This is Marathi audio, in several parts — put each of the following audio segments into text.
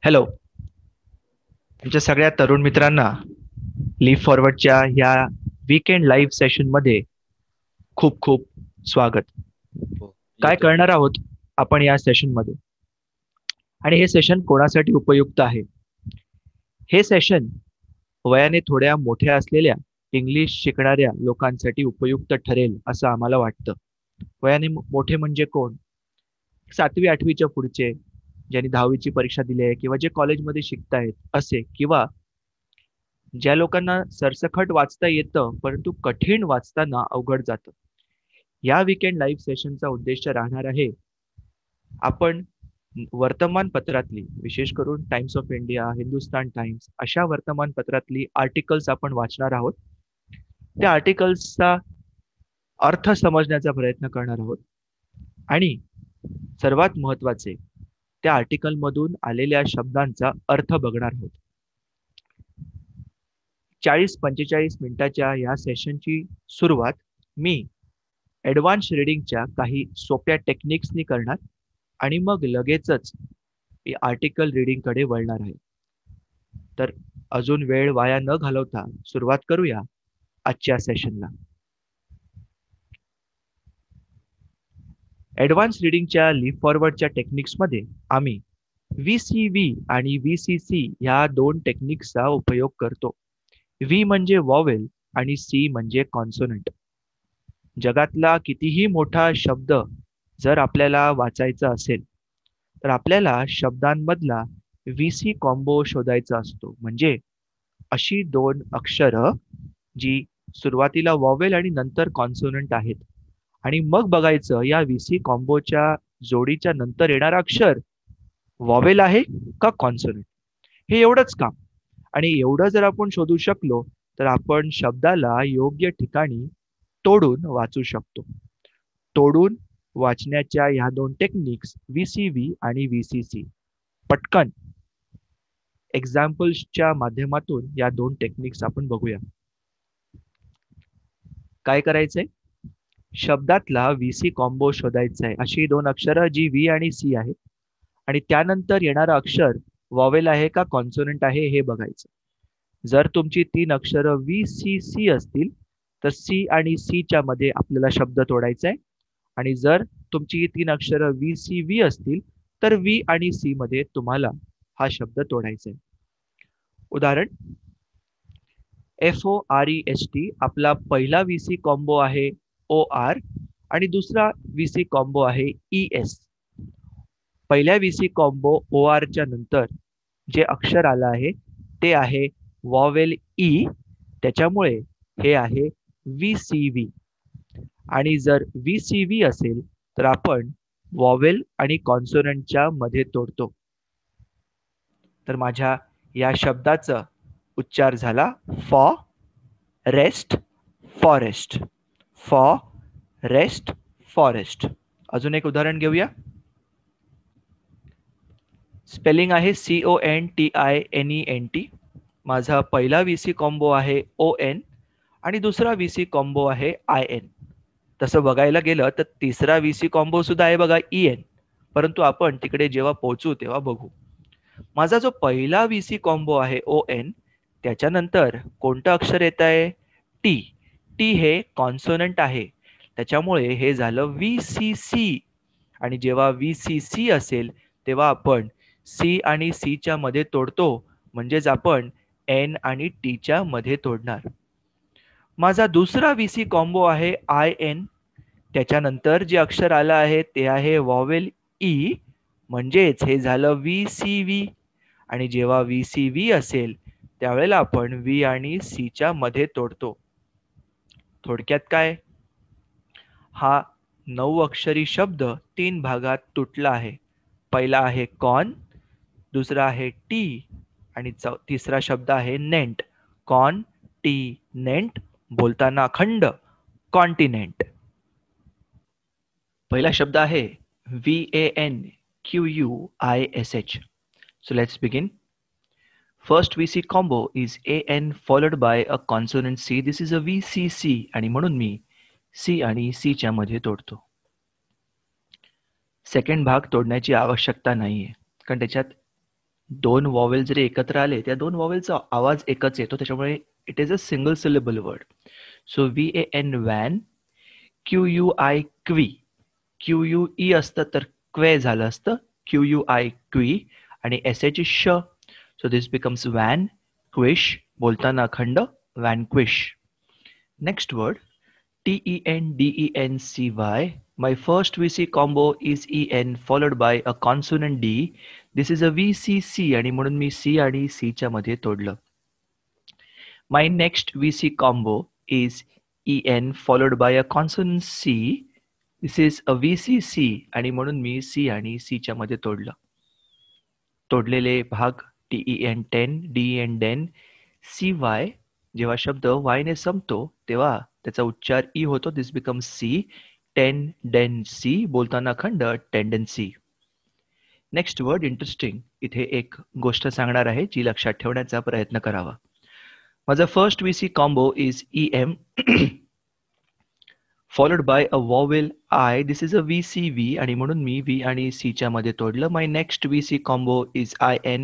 हॅलो, तुमच्या सगळ्या तरुण मित्रांना लीप फॉरवर्डच्या ह्या वीकेंड लाईव्ह सेशन मध्ये खूप खूप स्वागत. हो, काय येतोय. करणार आहोत आपण या सेशन मध्ये, आणि हे सेशन कोणासाठी उपयुक्त आहे? हे सेशन वयाने थोड्या मोठ्या असलेल्या इंग्लिश शिकणाऱ्या लोकांसाठी उपयुक्त ठरेल असं आम्हाला वाटतं. वयाने मोठे म्हणजे कोण? 7वी-8वीच्या पुढचे, ज्यांनी 10वीची परीक्षा दिली आहे किंवा जे कॉलेजमध्ये शिकतायत असे, किंवा ज्या लोकांना सरसकट वाचता येतं परंतु कठीण वाचताना अवघड जातं. या वीकेंड लाईव्ह सेशनचा उद्देश राहणार आहे, आपण वर्तमानपत्रातली, विशेष करून times of India, Hindustan times अशा वर्तमानपत्रातली आर्टिकल्स आपण वाचणार आहोत. त्या आर्टिकल्सचा अर्थ समजण्याचा प्रयत्न करणार आहोत आणि सर्वात महत्त्वाचे, त्या आर्टिकलमधून आलेल्या शब्दांचा अर्थ बघणार आहोत. 40-45 मिनिटाच्या या सेशनची सुरुवात मी ॲडव्हान्स रीडिंगच्या काही सोप्या टेक्निक्सनी करणार आणि मग लगेचच आर्टिकल रीडिंगकडे वळणार आहे. तर अजून वेळ वाया न घालवता सुरुवात करूया आजच्या सेशनला. ॲडव्हान्स रीडिंगच्या लीप फॉरवर्डच्या टेक्निक्समध्ये आम्ही VCV आणि VCC ह्या दोन टेक्निक्सचा उपयोग करतो. व्ही म्हणजे वॉवेल आणि सी म्हणजे कॉन्सोनंट. जगातला कितीही मोठा शब्द जर आपल्याला वाचायचा असेल तर आपल्याला शब्दांमधला VC कॉम्बो शोधायचा असतो. म्हणजे अशी दोन अक्षरं जी सुरुवातीला वॉवेल आणि नंतर कॉन्सोनंट आहेत, आणि मग बघायचं या VC कॉम्बोच्या जोडीच्या नंतर येणारं अक्षर वॉवेल आहे का कॉन्सोनंट. हे एवढंच काम. आणि एवढं जर आपण शोधू शकलो तर आपण शब्दाला योग्य ठिकाणी तोडून वाचू शकतो. तोडून वाचण्याच्या ह्या दोन टेक्निक्स VCV आणि VCC. पटकन एक्झाम्पल्सच्या माध्यमातून या दोन टेक्निक्स आपण बघूया. काय करायचंय? शब्दातला VC कॉम्बो शोधायचा आहे. अशी दोन अक्षरं जी V आणि C आहेत, आणि त्यानंतर येणारं अक्षर वॉवेल आहे का कॉन्सोनंट आहे हे बघायचं. जर तुमची 3 अक्षरं VCC असतील तर C आणि C च्या मध्ये आपल्याला शब्द तोडायचा आहे, आणि जर तुमची 3 अक्षरं VCV असतील तर V आणि C मध्ये तुम्हाला हा शब्द तोडायचा आहे. उदाहरण, FOREST आपला पहिला VC कॉम्बो आहे OR आणि दुसरा VC कॉम्बो आहे ES. पहिल्या VC कॉम्बो OR च्या नंतर जे अक्षर आलं आहे ते आहे वॉवेल E, त्याच्यामुळे हे आहे VCV. आणि जर VCV असेल तर आपण वॉवेल आणि कॉन्सोनंटच्या मध्ये तोडतो. तर माझ्या या शब्दाचा उच्चार झाला फॉरेस्ट, फॉरेस्ट, फॉरेस्ट, फॉरेस्ट. अजून एक उदाहरण घेऊया. स्पेलिंग आहे CONTINENT. माझा पहिला VC कॉम्बो आहे ON आणि दुसरा VC कॉम्बो आहे IN. तसं बघायला गेलं तर तिसरा VC कॉम्बो सुद्धा आहे बघा, EN, परंतु आपण तिकडे जेव्हा पोहोचू तेव्हा बघू. माझा जो पहिला VC कॉम्बो आहे ON, त्याच्यानंतर कोणतं अक्षर येत आहे? T. T हे कॉन्सोनंट आहे, त्याच्यामुळे हे झालं VCC. आणि जेव्हा VCC असेल तेव्हा आपण C आणि C च्या मध्ये तोडतो, म्हणजेच आपण N आणि T च्या मध्ये तोडणार. माझा दुसरा VC कॉम्बो आहे IN. त्याच्यानंतर जे अक्षर आलं आहे ते आहे वॉवेल E, म्हणजेच हे झालं VCV. आणि जेव्हा VCV असेल त्यावेळेला आपण V आणि C च्या मध्ये तोडतो. थोडक्यात काय? हा 9 अक्षरी शब्द 3 भागात तुटला आहे. पहिला आहे कॉन, दुसरा आहे टी आणि तिसरा शब्द आहे नेंट. कॉन टी नेंट, बोलताना अखंड कॉन्टिनेंट. पहिला शब्द आहे VANQUISH. So let's begin. First VC combo is AN followed by a consonant C. This is a VCC आणि म्हणून मी C आणि C च्या मध्ये तोडतो. सेकंड भाग तोडण्याची आवश्यकता नाहीये, कारण त्याच्यात दोन वॉवेल जरी एकत्र आले त्या दोन वॉवेलचा आवाज एकच येतो, त्याच्यामुळे it is a single syllable word. So VAN van, QUI क्वी, QUE असतं तर क्वे झालं असतं, QUI क्वी, आणि SH श. So this becomes vanquish, बोलताना अखंड vanquish. Next word TENDENCY. My first VC combo is EN followed by a consonant D. This is a VCC आणि म्हणून मी C आणि C च्या मध्ये तोडलं. My next VC combo is EN followed by a consonant C. This is a VCC आणि म्हणून मी C आणि C च्या मध्ये तोडलं. तोडलेले भाग TEN 10, DEN 10, CY. जेव्हा शब्द Y ने संपतो तेव्हा त्याचा उच्चार ई होतो. दिस बिकम्स सी, टेंडेन्सी, बोलताना अखंड टेंडन्सी. Next word interesting. इथे एक गोष्ट सांगणार आहे जी लक्षात ठेवण्याचा प्रयत्न करावा. माझा first VC combo is EM followed by a vowel I. This is a VCV आणि म्हणून मी V आणि C च्या मध्ये तोडलं. My next VC combo is IN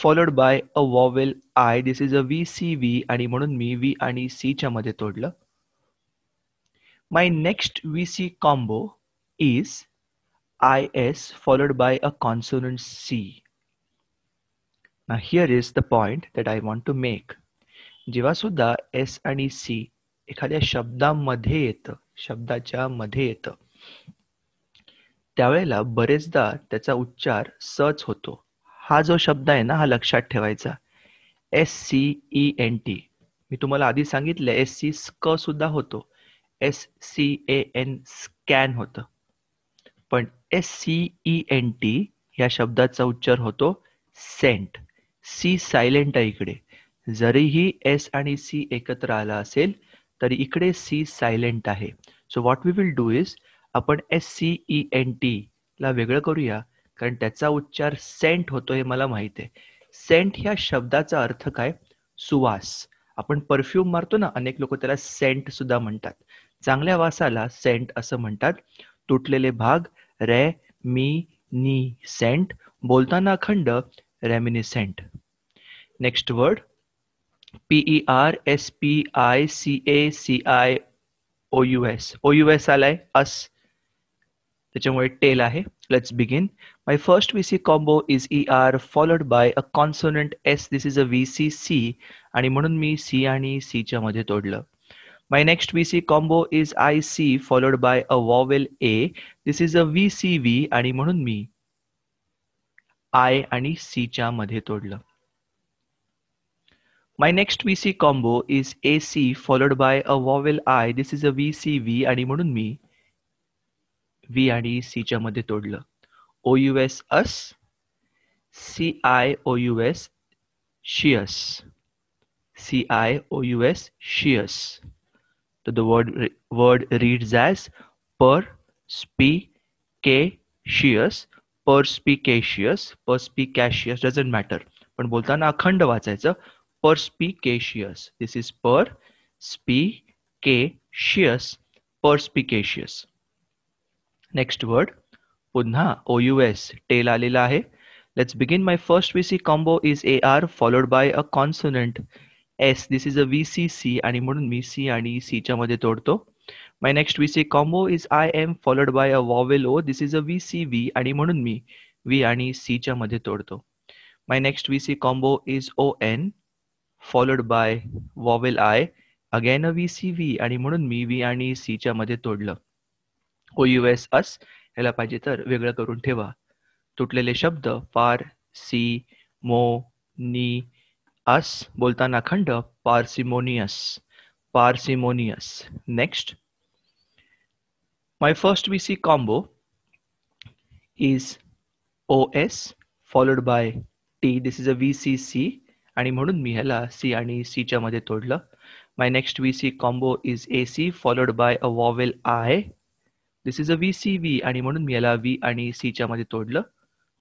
followed by a vowel I. This is a VCV आणि म्हणून मी V आणि C च्या मध्ये तोडलं. My next VC combo is IS followed by a consonant C. Now here is the point that I want to make. जेव्हा सुद्धा S आणि C एखाद्या शब्दामध्ये येतं, शब्दाच्या मध्ये येतं, त्यावेळेला बरेचदा त्याचा उच्चार सच होतो. हा जो शब्द आहे ना, हा लक्षात ठेवायचा. SCENT. मी तुम्हाला आधी सांगितलं SC स्क सुद्धा होतो, SCAN स्कॅन होतं, पण SCENT या शब्दाचा उच्चार होतो सेंट. सी सायलेंट आहे इकडे. जरीही S आणि C एकत्र आला असेल तरी इकडे C सायलेंट आहे. So what we will do is, आपण SCENT ला वेगळं करूया, कारण त्याचा उच्चार सेंट होतो हे मला माहिती आहे. सेंट ह्या शब्दाचा अर्थ काय? सुवास. आपण परफ्यूम मारतो ना, अनेक लोक त्याला सेंट सुद्धा म्हणतात. चांगल्या वासाला सेंट असं म्हणतात. तुटलेले भाग रे मी नी सेंट, बोलताना अखंड reminiscent. Next word PERSPICACIOUS. OUS आलाय अस, त्याच्यामुळे टेल आहे. Let's begin. My first VC combo is ER followed by a consonant S. This is a VCC आणि म्हणून मी C आणि C च्या मध्ये तोडलं. My next VC combo is IC followed by a vowel A. This is a VCV आणि म्हणून मी I आणि C च्या मध्ये तोडलं. My next VC combo is AC followed by a vowel I. This is a VCV आणि म्हणून मी V आणि C च्या मध्ये तोडलं. OUS us, CIOUS shears, CIOUS shears. So the word reads as perspicacious, perspicacious, perspicacious doesn't matter. पण बोलताना अखंड वाचायचं perspicacious. This is perspicacious, perspicacious. Next word पुन्हा OUS टेल आलेला आहे. Let's begin. My first VC combo is AR followed by a consonant S. This is a VCC आणि म्हणून मी C आणि C च्या मध्ये तोडतो. My next VC combo is IM followed by a vowel O. This is a VCV आणि म्हणून मी V आणि C च्या मध्ये तोडतो. My next VC combo is ON followed by vowel I. Again a VCV आणि म्हणून मी V आणि C च्या मध्ये तोडलं. OUS us ह्याला पाहिजे तर वेगळं करून ठेवा. तुटलेले शब्द पार, सी, मो, नी, अस, बोलताना खंड parsimonious, parsimonious. Next, my first VC combo is OS followed by T. This is a VCC आणि म्हणून मी ह्याला C आणि C च्या मध्ये तोडलं. My next VC combo is AC followed by a vowel I. This is a VCV आणि म्हणून मी ह्याला V आणि C च्या मध्ये तोडलं.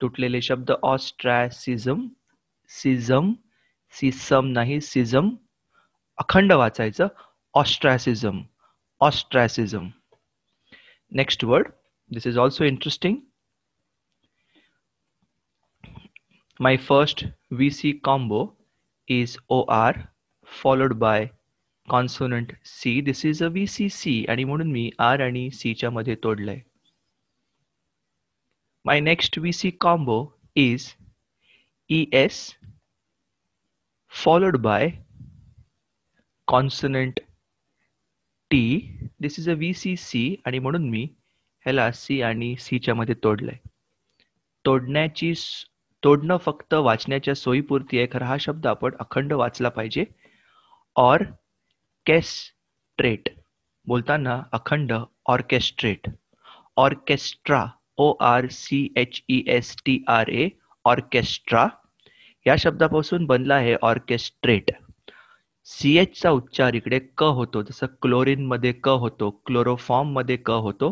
तुटलेले शब्द ऑस्ट्रॅसिझम, सिझम, सिसम नाही सिझम, अखंड वाचायचं ऑस्ट्रॅसिझम, ऑस्ट्रॅसिझम. Next word, this is also interesting. My first VC combo is OR followed by consonant C. This is a VCC आणि म्हणून मी R आणि C च्या मध्ये तोडलंय. My next VC combo is ES followed by consonant T. This is a VCC आणि म्हणून मी ह्याला C आणि C च्या मध्ये तोडलंय. तोडणं फक्त वाचण्याच्या सोयीपुरती आहे, खरं हा शब्द आपण अखंड वाचला पाहिजे. ऑर्केस्ट्रेट बोलताना अखंड ऑर्केस्ट्रेट, ऑर्केस्ट्रा ORCHESTRA ऑर्केस्ट्रा या शब्दापासून बनला आहे ऑर्केस्ट्रेट. CH चा उच्चार इकडे क होतो, जसं क्लोरीन मध्ये क होतो, क्लोरोफॉर्म मध्ये क होतो,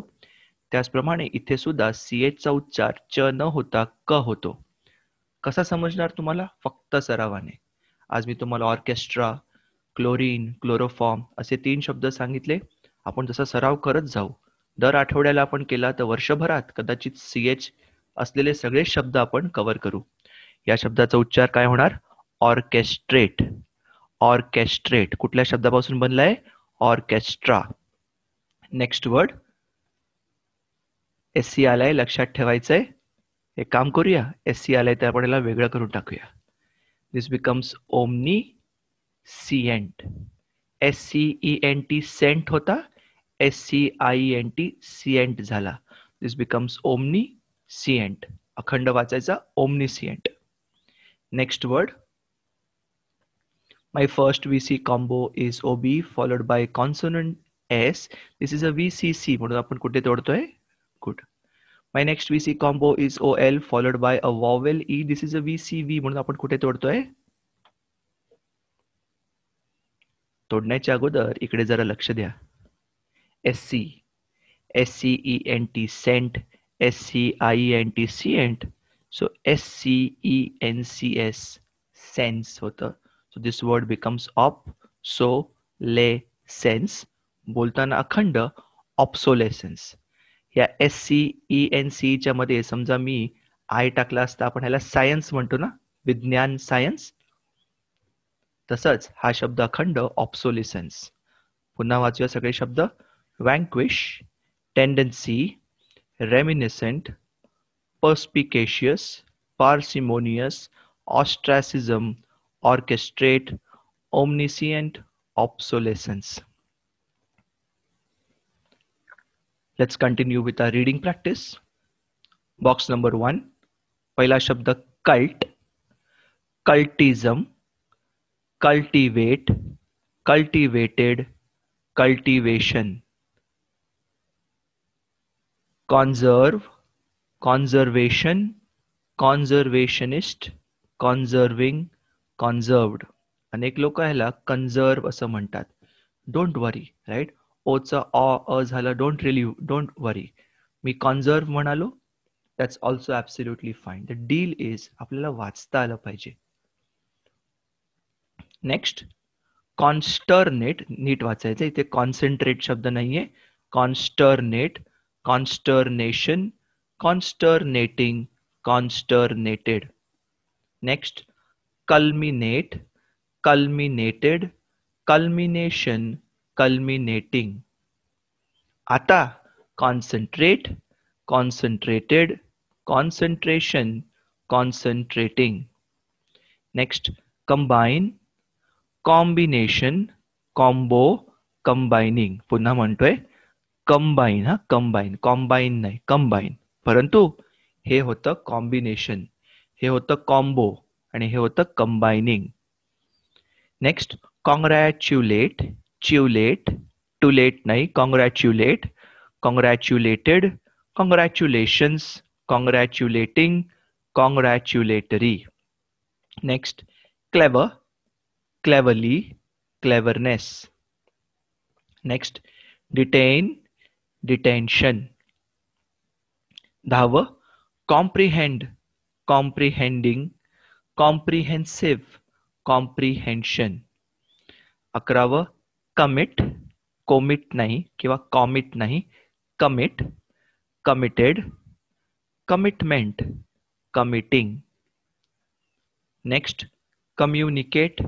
त्याचप्रमाणे इथे सुद्धा CH चा उच्चार च न होता क होतो. कसा समजणार तुम्हाला? फक्त सरावाने. आज मी तुम्हाला ऑर्केस्ट्रा, क्लोरीन, क्लोरोफॉर्म असे 3 शब्द सांगितले. आपण जसा सराव करत जाऊ, दर आठवड्याला आपण केला तर वर्षभरात कदाचित CH असलेले सगळे शब्द आपण कव्हर करू. या शब्दाचा उच्चार काय होणार? ऑर्केस्ट्रेट. ऑर्केस्ट्रेट कुठल्या शब्दापासून बनलाय? ऑर्केस्ट्रा. नेक्स्ट वर्ड SC आलाय, लक्षात ठेवायचंय. एक काम करूया, SC आलाय तर आपण याला वेगळं करून टाकूया. This becomes omniscient. SCENT scent होता, SCIENT सिएंट झाला. This becomes omniscient. अखंड वाचायचा, omniscient. Next word. My first VC combo is OB followed by consonant S. This is a VCC म्हणून आपण कुठे तोडतोय? Good. My next VC combo is OL followed by a vowel E. This is a VCV म्हणून आपण कुठे तोडतोय? तोडण्याच्या अगोदर इकडे जरा लक्ष द्या. SC, SCENT सेंट, SCIENT सिएंट, so SCENCS सेन्स होतं. So this word becomes obsolescence. बोलताना अखंड obsolescence. या SCENC च्या मध्ये समजा मी आय टाकला असता, आपण ह्याला सायन्स म्हणतो ना, विज्ञान, सायन्स. तसंच हा शब्द अखंड obsolescence. पुन्हा वाचूया सगळे शब्द. vanquish, tendency, reminiscent, perspicacious, parsimonious, ostracism, orchestrate, omniscient, obsolescence. Let's continue with our reading practice. Box number 1. पहिला शब्द cult, cultism, cultivate, cultivated, cultivation. Conserve, conservation, conservationist, conserving, conserved. अनेक लोक ह्याला कन्झर्व असं म्हणतात. Don't worry, right? ओचा अ झालं, डोंट वरी. मी कॉन्झर्व म्हणालो, that's also absolutely fine. The deal is आपल्याला वाचता आलं पाहिजे. नेक्स्ट, कॉन्स्टर्नेट. नीट वाचायचं, इथे कॉन्सन्ट्रेट शब्द नाहीये. Consternate, consternation, consternating, consternated. Next, culminate, culminated, culmination, culminating. आता concentrate, concentrated, concentration, concentrating. Next, combine, combination, combo, combining. पुन्हा म्हणतोय combine. हा, combine, combine नाही, combine. परंतु हे होतं combination, हे होतं combo आणि हे होतं combining. Next, congratulate, chulate, too late नाही, congratulate, congratulated, congratulations, congratulating, congratulatory. Next, clever, cleverly, cleverness. Next, detain, detention. 10, comprehend, comprehending, comprehensive, comprehension. 11, commit, commit नाही किंवा commit नाही, commit, committed, commitment, committing. Next communicate,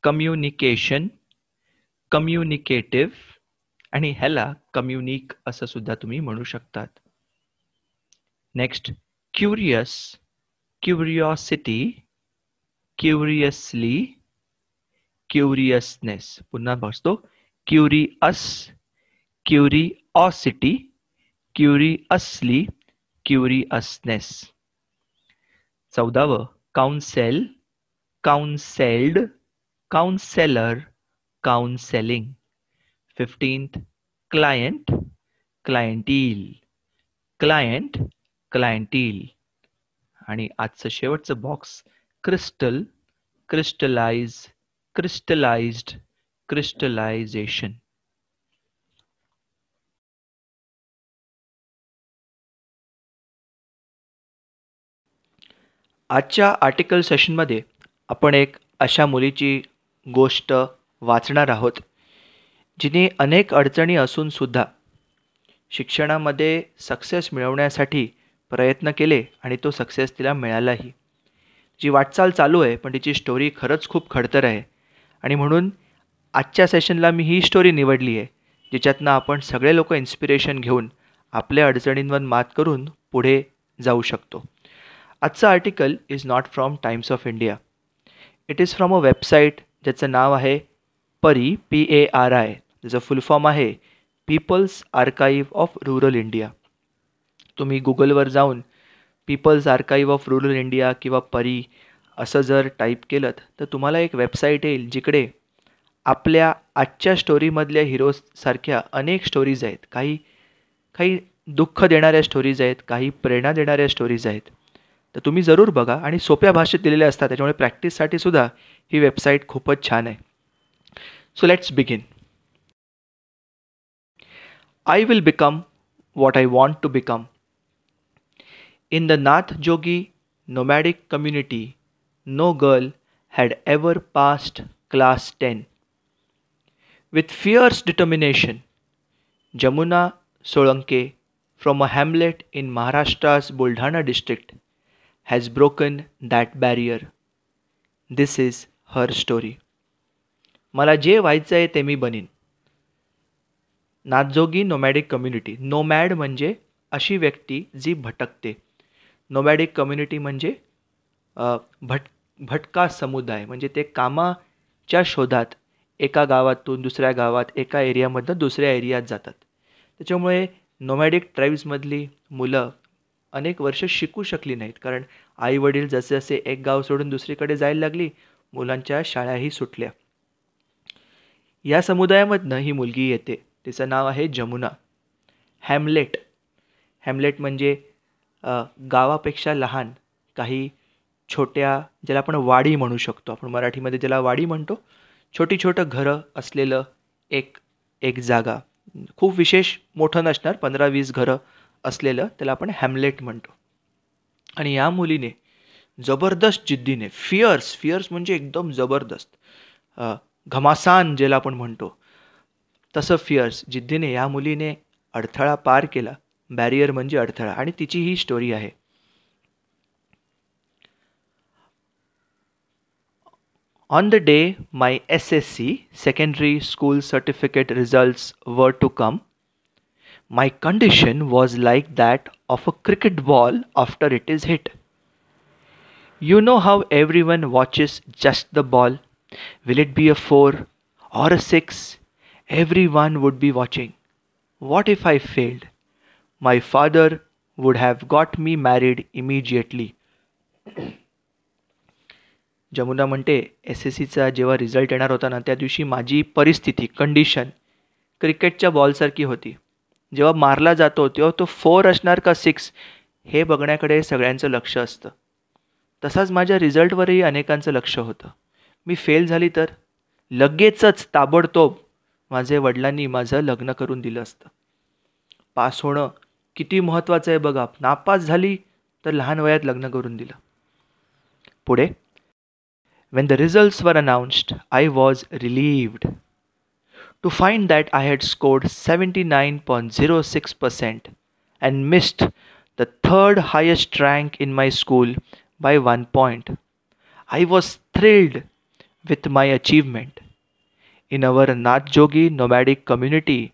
communication, communicative आणि ह्याला कम्युनिक असं सुद्धा तुम्ही म्हणू शकतात. Next curious, curiosity, curiously, curiousness. पुन्हा बसतो क्युरियस, क्युरिओसिटी, क्युरियसली, क्युरियसनेस. 14व counsel, counselled, counsellor, counselling. 15th client, clientele, client, clientele. आणि आजचं शेवटचं box crystal, crystallise, crystallised, crystallisation. आजच्या आर्टिकल सेशनमध्ये आपण एक अशा मुलीची गोष्ट वाचणार आहोत जिने अनेक अडचणी असूनसुद्धा शिक्षणामध्ये सक्सेस मिळवण्यासाठी प्रयत्न केले आणि तो सक्सेस तिला मिळालाही. जी वाटचाल चालू आहे पण तिची स्टोरी खरंच खूप खडतर आहे आणि म्हणून आजच्या सेशनला मी ही स्टोरी निवडली आहे जिच्यातनं आपण सगळे लोक इन्स्पिरेशन घेऊन आपल्या अडचणींवर मात करून पुढे जाऊ शकतो. आजचं article is not from Times of India. It is from a website ज्याचं नाव आहे परी, PARI. त्याचं फुल फॉर्म आहे People's Archive of Rural India. तुम्ही गुगलवर जाऊन People's Archive of Rural India किंवा परी असं जर टाईप केलं तर तुम्हाला एक वेबसाईट येईल जिकडे आपल्या आजच्या स्टोरीमधल्या हिरोसारख्या अनेक स्टोरीज आहेत. काही काही दुःख देणाऱ्या स्टोरीज आहेत, काही प्रेरणा देणाऱ्या स्टोरीज आहेत. तर तुम्ही जरूर बघा आणि सोप्या भाषेत दिलेल्या असतात त्याच्यामुळे प्रॅक्टिससाठी सुद्धा ही वेबसाईट खूपच छान आहे. So let's begin. I will become what I want to become. In the Nath Jogi nomadic community, no girl had ever passed class 10. With fierce determination, Jamuna Solanke from a hamlet in Maharashtra's Buldhana district has broken that barrier. This is her story. मला जे व्हायचं आहे ते मी बनीन. Nathjogi nomadic community. नोमॅड म्हणजे अशी व्यक्ती जी भटकते. नोमॅडिक कम्युनिटी म्हणजे भटका समुदाय, म्हणजे ते कामाच्या शोधात एका गावातून दुसऱ्या गावात, एका एरियामधनं दुसऱ्या एरियात जातात. त्याच्यामुळे नोमॅडिक ट्राईब्समधली मुलं अनेक वर्ष शिकू शकली नाहीत कारण आई वडील जसे जसे एक गाव सोडून दुसरीकडे जायला लागली मुलांच्या शाळाही सुटल्या. या समुदायामधनं ही मुलगी येते. तिचं नाव आहे जमुना. हॅमलेट, हॅमलेट म्हणजे गावापेक्षा लहान काही छोट्या, ज्याला आपण वाडी म्हणू शकतो, आपण मराठीमध्ये ज्याला वाडी म्हणतो, छोटी छोटं घरं असलेलं एक जागा. खूप विशेष मोठं नसणार, 15-20 घरं असलेलं त्याला आपण हॅमलेट म्हणतो. आणि या मुलीने जबरदस्त जिद्दीने, फिअर्स म्हणजे एकदम जबरदस्त, घमासान ज्याला आपण म्हणतो तसं फिअर्स जिद्दीने या मुलीने अडथळा पार केला. बॅरियर म्हणजे अडथळा. आणि तिची ही स्टोरी आहे. On the day my SSC secondary school certificate results were to come, my condition was like that of a cricket ball after it is hit. You know how everyone watches just the ball. Will it be a 4 or a 6? Everyone would be watching. What if I failed? My father would have got me married immediately. Jamuna म्हणते SSCचा जेव्हा रिझल्ट येणार होता ना त्या दिवशी माझी परिस्थिती, कंडिशन क्रिकेटच्या बॉलसारखी होती. जेव्हा मारला जातो तेव्हा तो 4 असणार का 6 हे बघण्याकडे सगळ्यांचं लक्ष असतं. तसाच माझ्या रिझल्टवरही अनेकांचं लक्ष होतं. मी फेल झाली तर लगेचच ताबडतोब माझे वडिलांनी माझं लग्न करून दिलं असतं. पास होणं किती महत्त्वाचं आहे बघा. नापास झाली तर लहान वयात लग्न करून दिलं. पुढे When the results were announced, I was relieved to find that I had scored 79.06% and missed the third highest rank in my school by 1 point. I was thrilled with my achievement. In our Natjogi nomadic community,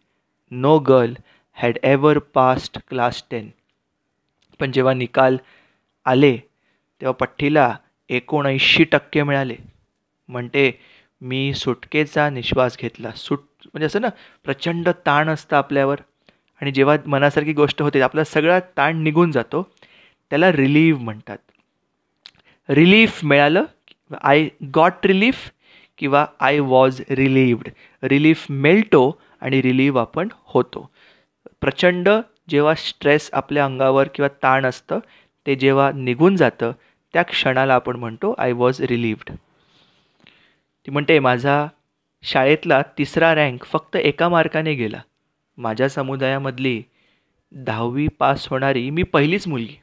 no girl had ever passed class 10. पण जेव्हा निकाल आले तेव्हा पट्टीला 79% मिळाले. म्हणते मी सुटकेचा निश्वास घेतला. म्हणजे असं ना, प्रचंड ताण असतं आपल्यावर आणि जेव्हा मनासारखी गोष्ट होते आपला सगळा ताण निघून जातो. त्याला रिलीव्ह म्हणतात. रिलीफ मिळालं, आय गॉट रिलीफ किंवा आय वॉज रिलीव्ड. रिलीफ मिळतो आणि रिलीव्ह आपण होतो. प्रचंड जेव्हा स्ट्रेस आपल्या अंगावर किंवा ताण असतं ते जेव्हा निघून जातं त्या क्षणाला आपण म्हणतो आय वॉज रिलीव्ड. ती म्हणते माझा शाळेतला 3रा रँक फक्त 1 मार्काने गेला. माझ्या समुदायामधली 10वी पास होणारी मी पहिलीच मुलगी.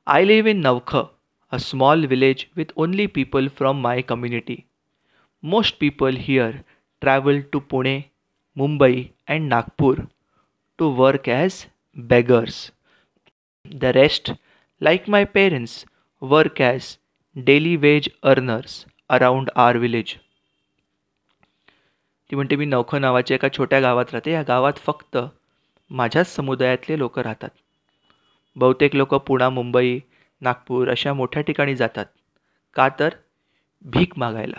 I live in Navakh, a small village with only people from my community. Most people here travel to Pune, Mumbai and Nagpur to work as beggars. The rest, like my parents, work as daily wage earners around our village. ती म्हणते मी नवख नावाच्या एका छोट्या गावात राहते. या गावात फक्त माझ्याच समुदायातले लोक राहतात. बहुतेक लोक पुणे, मुंबई, नागपूर अशा मोठ्या ठिकाणी जातात. का तर भीक मागायला.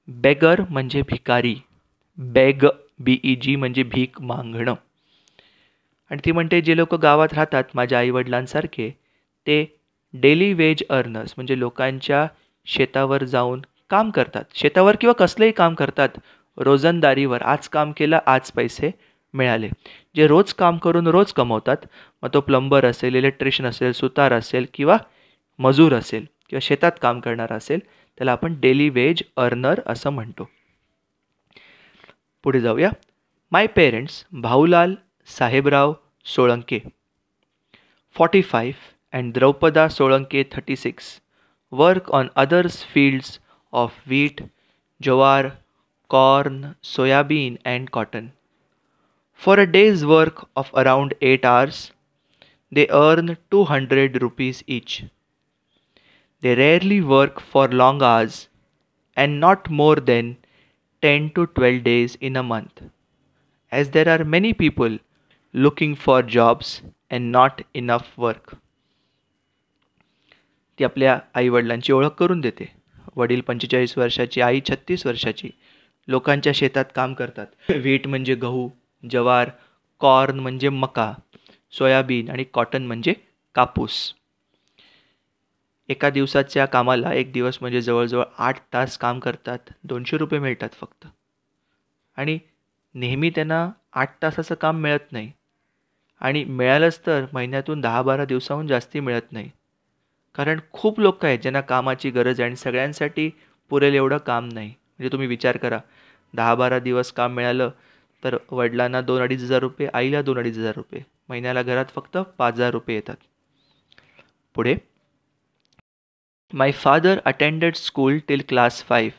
बेगर म्हणजे भिकारी, बेग BEG म्हणजे भीक मागणं. आणि ती म्हणते जे लोक गावात राहतात माझ्या आईवडिलांसारखे ते डेली वेज अर्नर्स म्हणजे लोकांच्या शेतावर जाऊन काम करतात. शेतावर किंवा कसलंही काम करतात रोजंदारीवर. आज काम केलं आज पैसे मिळाले. जे रोज काम करून रोज कमवतात, मग तो प्लंबर असेल, इलेक्ट्रिशियन असेल, सुतार असेल किंवा मजूर असेल किंवा शेतात काम करणारा असेल त्याला आपण डेली वेज अर्नर असं म्हणतो. पुढे जाऊया. My parents Bhaulal Sahebrao Solanke 45 and Draupada Solanke 36 work on others fields of wheat, jowar, corn, soybean and cotton. For a day's work of around 8 hours, they earn 200 rupees each. They rarely work for long hours and not more than 10 to 12 days in a month, as there are many people looking for jobs and not enough work. ती आपल्या आईवडिलांची ओळख करून देते. वडील 45 वर्षाची, आई 36 वर्षाची. लोकांच्या शेतात काम करतात. व्हीट म्हणजे गहू, ज्वार, कॉर्न म्हणजे मका, सोयाबीन आणि कॉटन म्हणजे कापूस. एका दिवसाच्या कामाला एक दिवस म्हणजे जवळजवळ 8 तास काम करतात. 200 रुपये मिळतात फक्त. आणि नेहमी त्यांना 8 तासाचं काम मिळत नाही. आणि मिळालंच तर महिन्यातून 10-12 दिवसाहून जास्ती मिळत नाही. कारण खूप लोक आहेत ज्यांना कामाची गरज आहे आणि सगळ्यांसाठी पुरेल एवढं काम नाही. म्हणजे तुम्ही विचार करा 10-12 दिवस काम मिळालं तर वडिलांना 2-2,500 रुपये, आईला 2-2,500 रुपये, महिन्याला घरात फक्त 5,000 रुपये येतात. पुढे. My father attended school till class 5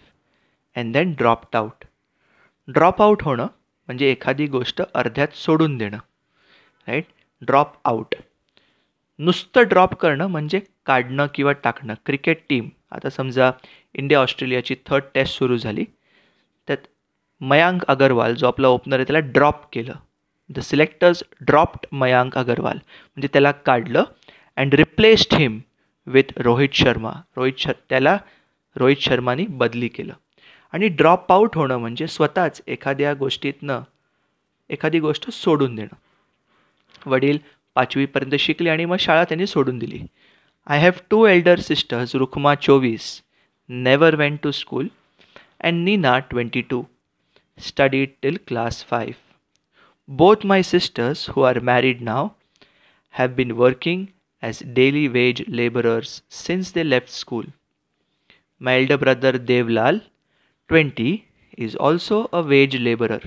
and then dropped out. Drop out होणं म्हणजे एखादी गोष्ट अर्ध्यात सोडून देणं. राईट. Drop out. नुसतं ड्रॉप करणं म्हणजे काढणं किंवा टाकणं. क्रिकेट टीम, आता समजा इंडिया ऑस्ट्रेलियाची 3rd टेस्ट सुरू झाली, त्यात मयांक अगरवाल जो आपला ओपनर आहे त्याला ड्रॉप केलं. The selectors dropped Mayank Agarwal म्हणजे त्याला काढलं and replaced him with Rohit Sharma. त्याला रोहित शर्मानी बदली केलं. आणि ड्रॉप आउट होणं म्हणजे स्वतःच एखाद्या गोष्टीतनं एखादी गोष्ट सोडून देणं. वडील 5वीपर्यंत शिकले आणि मग शाळा त्यांनी सोडून दिली. आय हॅव 2 elder sisters, रुखमा 24, never went to school, and Nina 22, studied till class 5. Both my sisters, who are married now, have been working as daily wage laborers since they left school. My elder brother Devlal, 20, is also a wage laborer.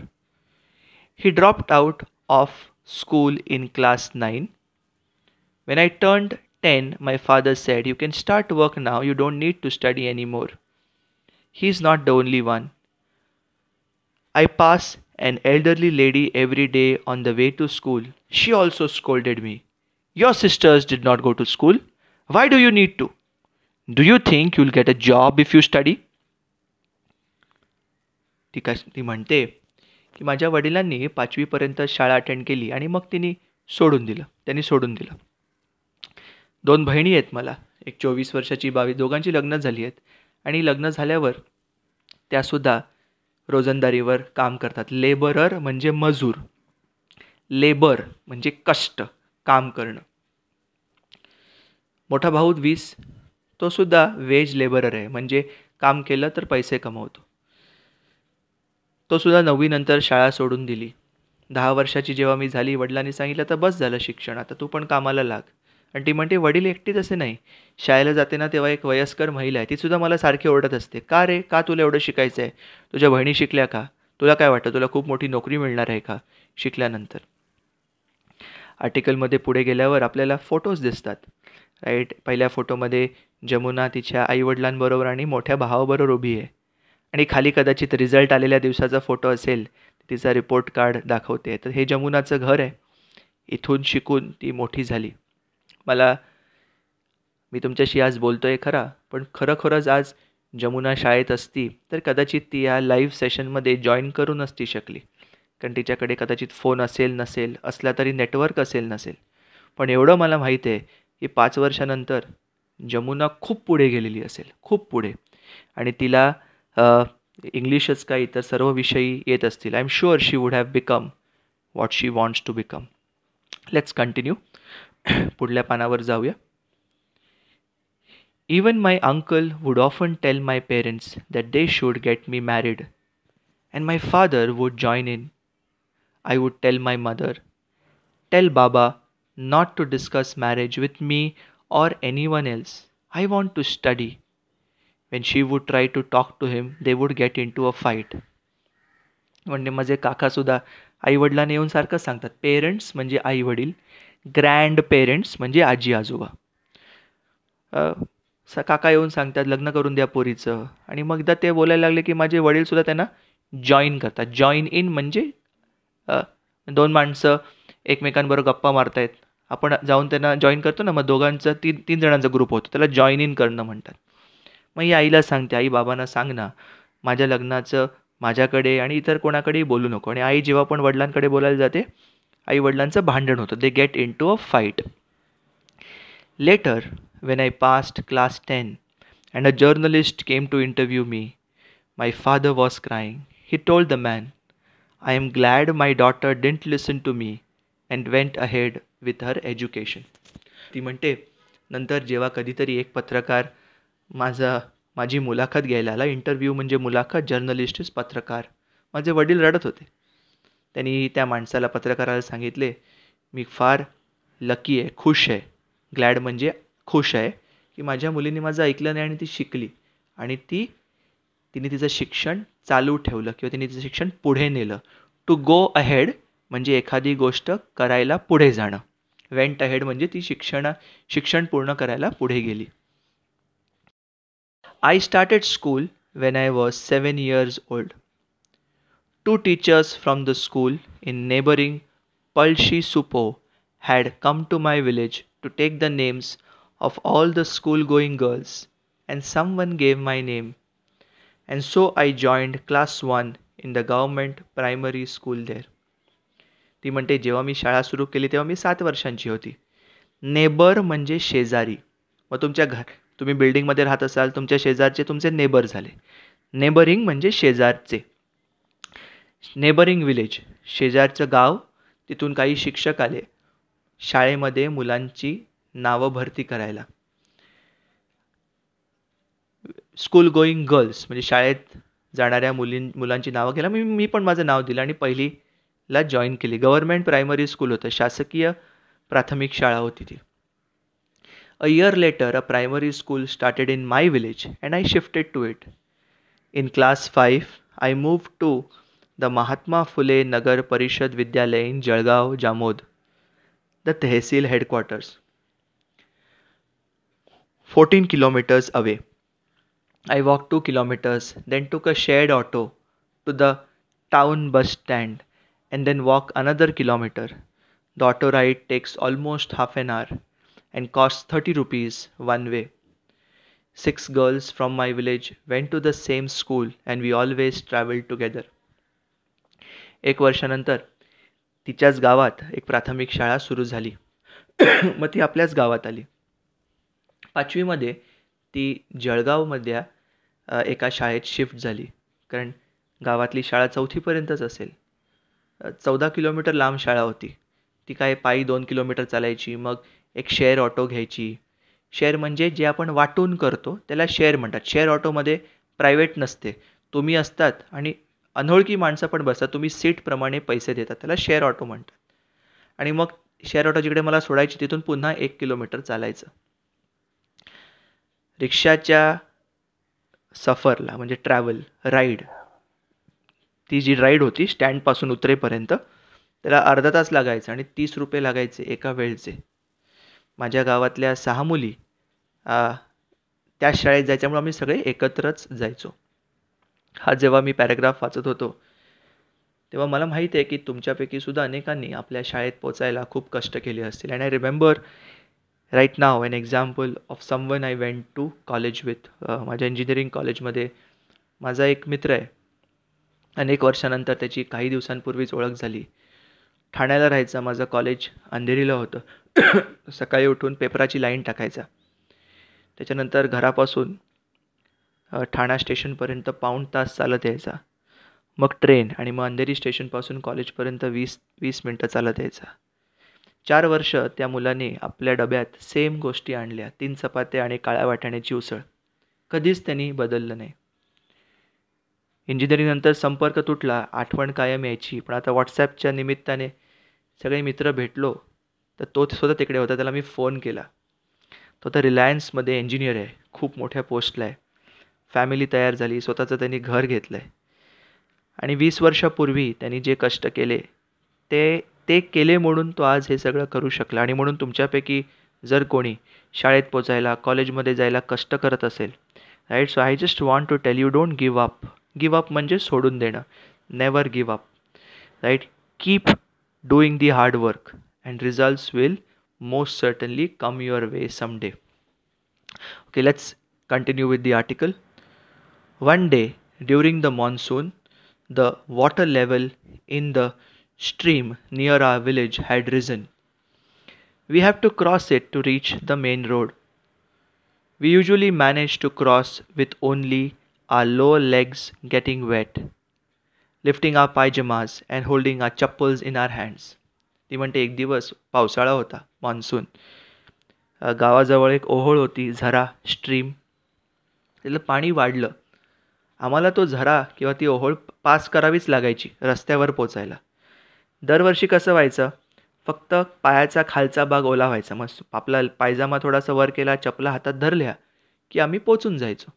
He dropped out of school in class 9. When I turned 10, my father said, "You can start work now, you don't need to study anymore." He's not the only one. I pass an elderly lady every day on the way to school. She also scolded me. "Your sisters did not go to school. Why do you need to?" Do you think you'll get a job if you study? ती म्हणते की माझ्या वडिलांनी 5वीपर्यंत शाळा अटेंड केली आणि मग त्यांनी सोडून दिलं. 2 बहिणी आहेत मला, एक 24 वर्षाची, 22, दोघांची लग्न झाली आहेत आणि लग्न झाल्यावर त्यासुद्धा रोजंदारीवर काम करतात. लेबरर म्हणजे मजूर, लेबर म्हणजे कष्ट, काम करणं. मोठा भाऊ 20, तो सुद्धा वेज लेबरर आहे, म्हणजे काम केलं तर पैसे कमवतो. तो सुद्धा 9वी नंतर शाळा सोडून दिली. 10 वर्षाची जेव्हा मी झाली, वडिलांनी सांगितलं तर बस झालं शिक्षण, आता तू पण कामाला लाग. आणि ती म्हणते वडील एकटीच असे नाही, शाळेला जाते ना तेव्हा एक वयस्कर महिला आहे, ती सुद्धा मला सारखी ओरडत असते, का रे, का तुला एवढं शिकायचं आहे? तुझ्या बहिणी शिकल्या का? तुला काय वाटतं, तुला खूप मोठी नोकरी मिळणार आहे का शिकल्यानंतर? आर्टिकलमध्ये पुढे गेल्यावर आपल्याला फोटोज दिसतात, राईट. पहिल्या फोटोमध्ये जमुना तिच्या आईवडिलांबरोबर आणि मोठ्या भावाबरोबर उभी आहे आणि खाली कदाचित रिझल्ट आलेल्या दिवसाचा फोटो असेल, तिचा रिपोर्ट कार्ड दाखवते. तर हे जमुनाचं घर आहे, इथून शिकून ती मोठी झाली. मी तुमच्याशी आज बोलतोय खरा, पण खरोखरच आज जमुना शाळेत असती तर कदाचित ती या लाईव्ह सेशनमध्ये जॉईन करू नसती शकली, कारण तिच्याकडे कदाचित फोन असेल नसेल, असला तरी नेटवर्क असेल नसेल. पण एवढं मला माहीत आहे की 5 वर्षानंतर जमुना खूप पुढे गेलेली असेल, खूप पुढे. आणि तिला इंग्लिशच काय इतर सर्व विषयी येत असतील. I am sure she would have become what she wants to become. Let's continue. पुढल्या पानावर जाऊया. Even my uncle would often tell my parents that they should get me married, and my father would join in. I would tell my mother, tell Baba not to discuss marriage with me or anyone else. I want to study. When she would try to talk to him, they would get into a fight. म्हणजे माझे काकासुद्धा आईवडिलांना येऊन सारखंच सांगतात. पेरेंट्स म्हणजे आईवडील, ग्रँड पेरेंट्स म्हणजे आजी आजोबा. काका येऊन सांगतात लग्न करून द्या पोरीचं, आणि मग एकदा ते बोलायला लागले की माझे वडीलसुद्धा त्यांना जॉईन करतात. जॉईन इन म्हणजे 2 माणसं एकमेकांबरोबर गप्पा मारतायत, आपण जाऊन त्यांना जॉईन करतो ना, मग दोघांचं 3 जणांचा ग्रुप होतो, त्याला जॉईन इन करणं म्हणतात. मग ही आईला सांगते, आई बाबांना सांग ना माझ्या लग्नाचं माझ्याकडे आणि इतर कोणाकडेही बोलू नको. आणि आई जेव्हा पण वडिलांकडे बोलायला जाते, आई वडिलांचं भांडण होतं. They get into a fight. Later, when I passed class 10 and a journalist came to interview me, my father was crying. He told the man, I am glad my daughter didn't listen to me and went ahead with her education. ती म्हणते, नंतर जेव्हा कधीतरी एक पत्रकार माझी मुलाखत घ्यायला आला, इंटरव्ह्यू म्हणजे मुलाखत, जर्नलिस्ट इज पत्रकार. माझे वडील रडत होते. त्यांनी त्या माणसाला, पत्रकाराला सांगितले, मी फार लकी आहे, खुश आहे. ग्लॅड म्हणजे खुश आहे की माझ्या मुलीने माझं ऐकलं नाही आणि ती शिकली, आणि तिने तिचं शिक्षण चालू ठेवलं किंवा तिने तिचं शिक्षण पुढे नेलं. टू गो अहेड म्हणजे एखादी गोष्ट करायला पुढे जाणं. वेंट अहेड म्हणजे ती शिक्षण पूर्ण करायला पुढे गेली. I started school when I was 7 years old. 2 teachers from the school in neighboring Palshi Supo had come to my village to take the names of all the school-going girls, and someone gave my name, and so I joined class 1 in the government primary school there. ती म्हणते, जेव्हा मी शाळा सुरू केली तेव्हा मी 7 वर्षांची होती. नेबर म्हणजे शेजारी. मग तुम्ही बिल्डिंगमध्ये राहत असाल, तुमच्या शेजारचे तुमचे नेबर झाले. नेबरिंग म्हणजे शेजारचे. नेबरिंग विलेज, शेजारचं गाव. तिथून काही शिक्षक आले शाळेमध्ये मुलांची नावं भरती करायला. स्कूल गोईंग गर्ल्स म्हणजे शाळेत जाणाऱ्या मुलांची नावं घ्यायला मी पण माझं नाव दिलं आणि पहिलीला जॉईन केली. गव्हर्नमेंट प्रायमरी स्कूल होतं, शासकीय प्राथमिक शाळा होती ती. A year later, a primary school started in my village and I shifted to it. In class 5, I moved to the Mahatma Phule Nagar Parishad Vidyalaya in Jalgaon, Jamod, the Tehsil headquarters, 14 kilometers away. I walked 2 kilometers, then took a shared auto to the town bus stand and then walk another kilometer. The auto ride takes almost half an hour and costs 30 rupees one way. 6 girls from my village went to the same school and we always traveled together. 1 वर्षानंतर तिच्याच गावात एक प्राथमिक शाळा सुरू झाली. मग ती आपल्याच गावात आली. 5वी मध्ये ती जळगावमधल्या एका शाळेत शिफ्ट झाली, कारण गावातली शाळा 4थी पर्यंतच असेल. 14 किलोमीटर लांब शाळा होती. ती काय पायी 2 किलोमीटर चालायची. मग एक शेअर ऑटो घ्यायची. शेअर म्हणजे जे आपण वाटून करतो त्याला शेअर म्हणतात. शेअर ऑटोमध्ये प्रायव्हेट नसते, तुम्ही असतात आणि अनोळखी माणसं पण बसतात, तुम्ही सीटप्रमाणे पैसे देतात, त्याला शेअर ऑटो म्हणतात. आणि मग शेअर ऑटो जिकडे मला सोडायची तिथून पुन्हा 1 किलोमीटर चालायचं. रिक्षाच्या सफरला म्हणजे ट्रॅव्हल राईड, ती जी राईड होती स्टँडपासून उतरेपर्यंत त्याला अर्धा तास लागायचा आणि 30 रुपये लागायचे एका वेळचे. माझ्या गावातल्या 6 मुली त्या शाळेत जायच्यामुळे आम्ही सगळे एकत्रच जायचो. हा जेव्हा मी पॅराग्राफ वाचत होतो तेव्हा मला माहीत आहे की तुमच्यापैकी सुद्धा अनेकांनी आपल्या शाळेत पोचायला खूप कष्ट केले असतील. अँड आय रिमेंबर राईट नाव an example of someone I went to college with. माझ्या इंजिनिअरिंग कॉलेजमध्ये माझा एक मित्र आहे. अनेक वर्षानंतर त्याची काही दिवसांपूर्वीच ओळख झाली. ठाण्याला राहायचा, माझं कॉलेज अंधेरीला होतं. सकाळी उठून पेपराची लाईन टाकायचा, त्याच्यानंतर घरापासून ठाणा स्टेशनपर्यंत पाऊण तास चालत यायचा, मग ट्रेन आणि मग अंधेरी स्टेशनपासून कॉलेजपर्यंत 20 मिनटं चालत यायचा. 4 वर्ष त्या मुलाने आपल्या डब्यात सेम गोष्टी आणल्या, 3 चपात्या आणि काळ्या वाटाण्याची उसळ. कधीच त्यांनी बदललं नाही. इंजिनिअरिंगनंतर संपर्क तुटला, आठवण कायम यायची. पण आता व्हॉट्सॲपच्या निमित्ताने सगळे मित्र भेटलो तर तो स्वतः तिकडे होता. त्याला मी फोन केला. तो तर रिलायन्समध्ये इंजिनियर आहे, खूप मोठ्या पोस्टला आहे. फॅमिली तयार झाली, स्वतःचं त्यांनी घर घेतलं आहे. आणि 20 वर्षापूर्वी त्यांनी जे कष्ट केले ते केले म्हणून तो आज हे सगळं करू शकला. आणि म्हणून तुमच्यापैकी जर कोणी शाळेत पोचायला, कॉलेजमध्ये जायला कष्ट करत असेल, right, so I just want to tell you, don't give up. Give up म्हणजे सोडून देणं. Never give up, right. Keep doing the hard work and results will most certainly come your way someday. Okay, let's continue with the article. One day during the monsoon, the water level in the stream near our village had risen. We have to cross it to reach the main road. We usually manage to cross with only our lower legs getting wet, lifting our pajamas and holding our chappals in our hands. ती म्हणते एक दिवस पावसाळा होता, मान्सून. गावाजवळ एक ओहोळ होती, झरा, स्ट्रीम. त्याला पाणी वाढलं. आम्हाला तो झरा किंवा ती ओहोळ पास करावीच लागायची रस्त्यावर पोचायला. दरवर्षी कसं व्हायचं, फक्त पायाचा खालचा भाग ओला व्हायचा, मग आपला पायजामा थोडासा वर केला, चपला हातात धरल्या की आम्ही पोचून जायचो.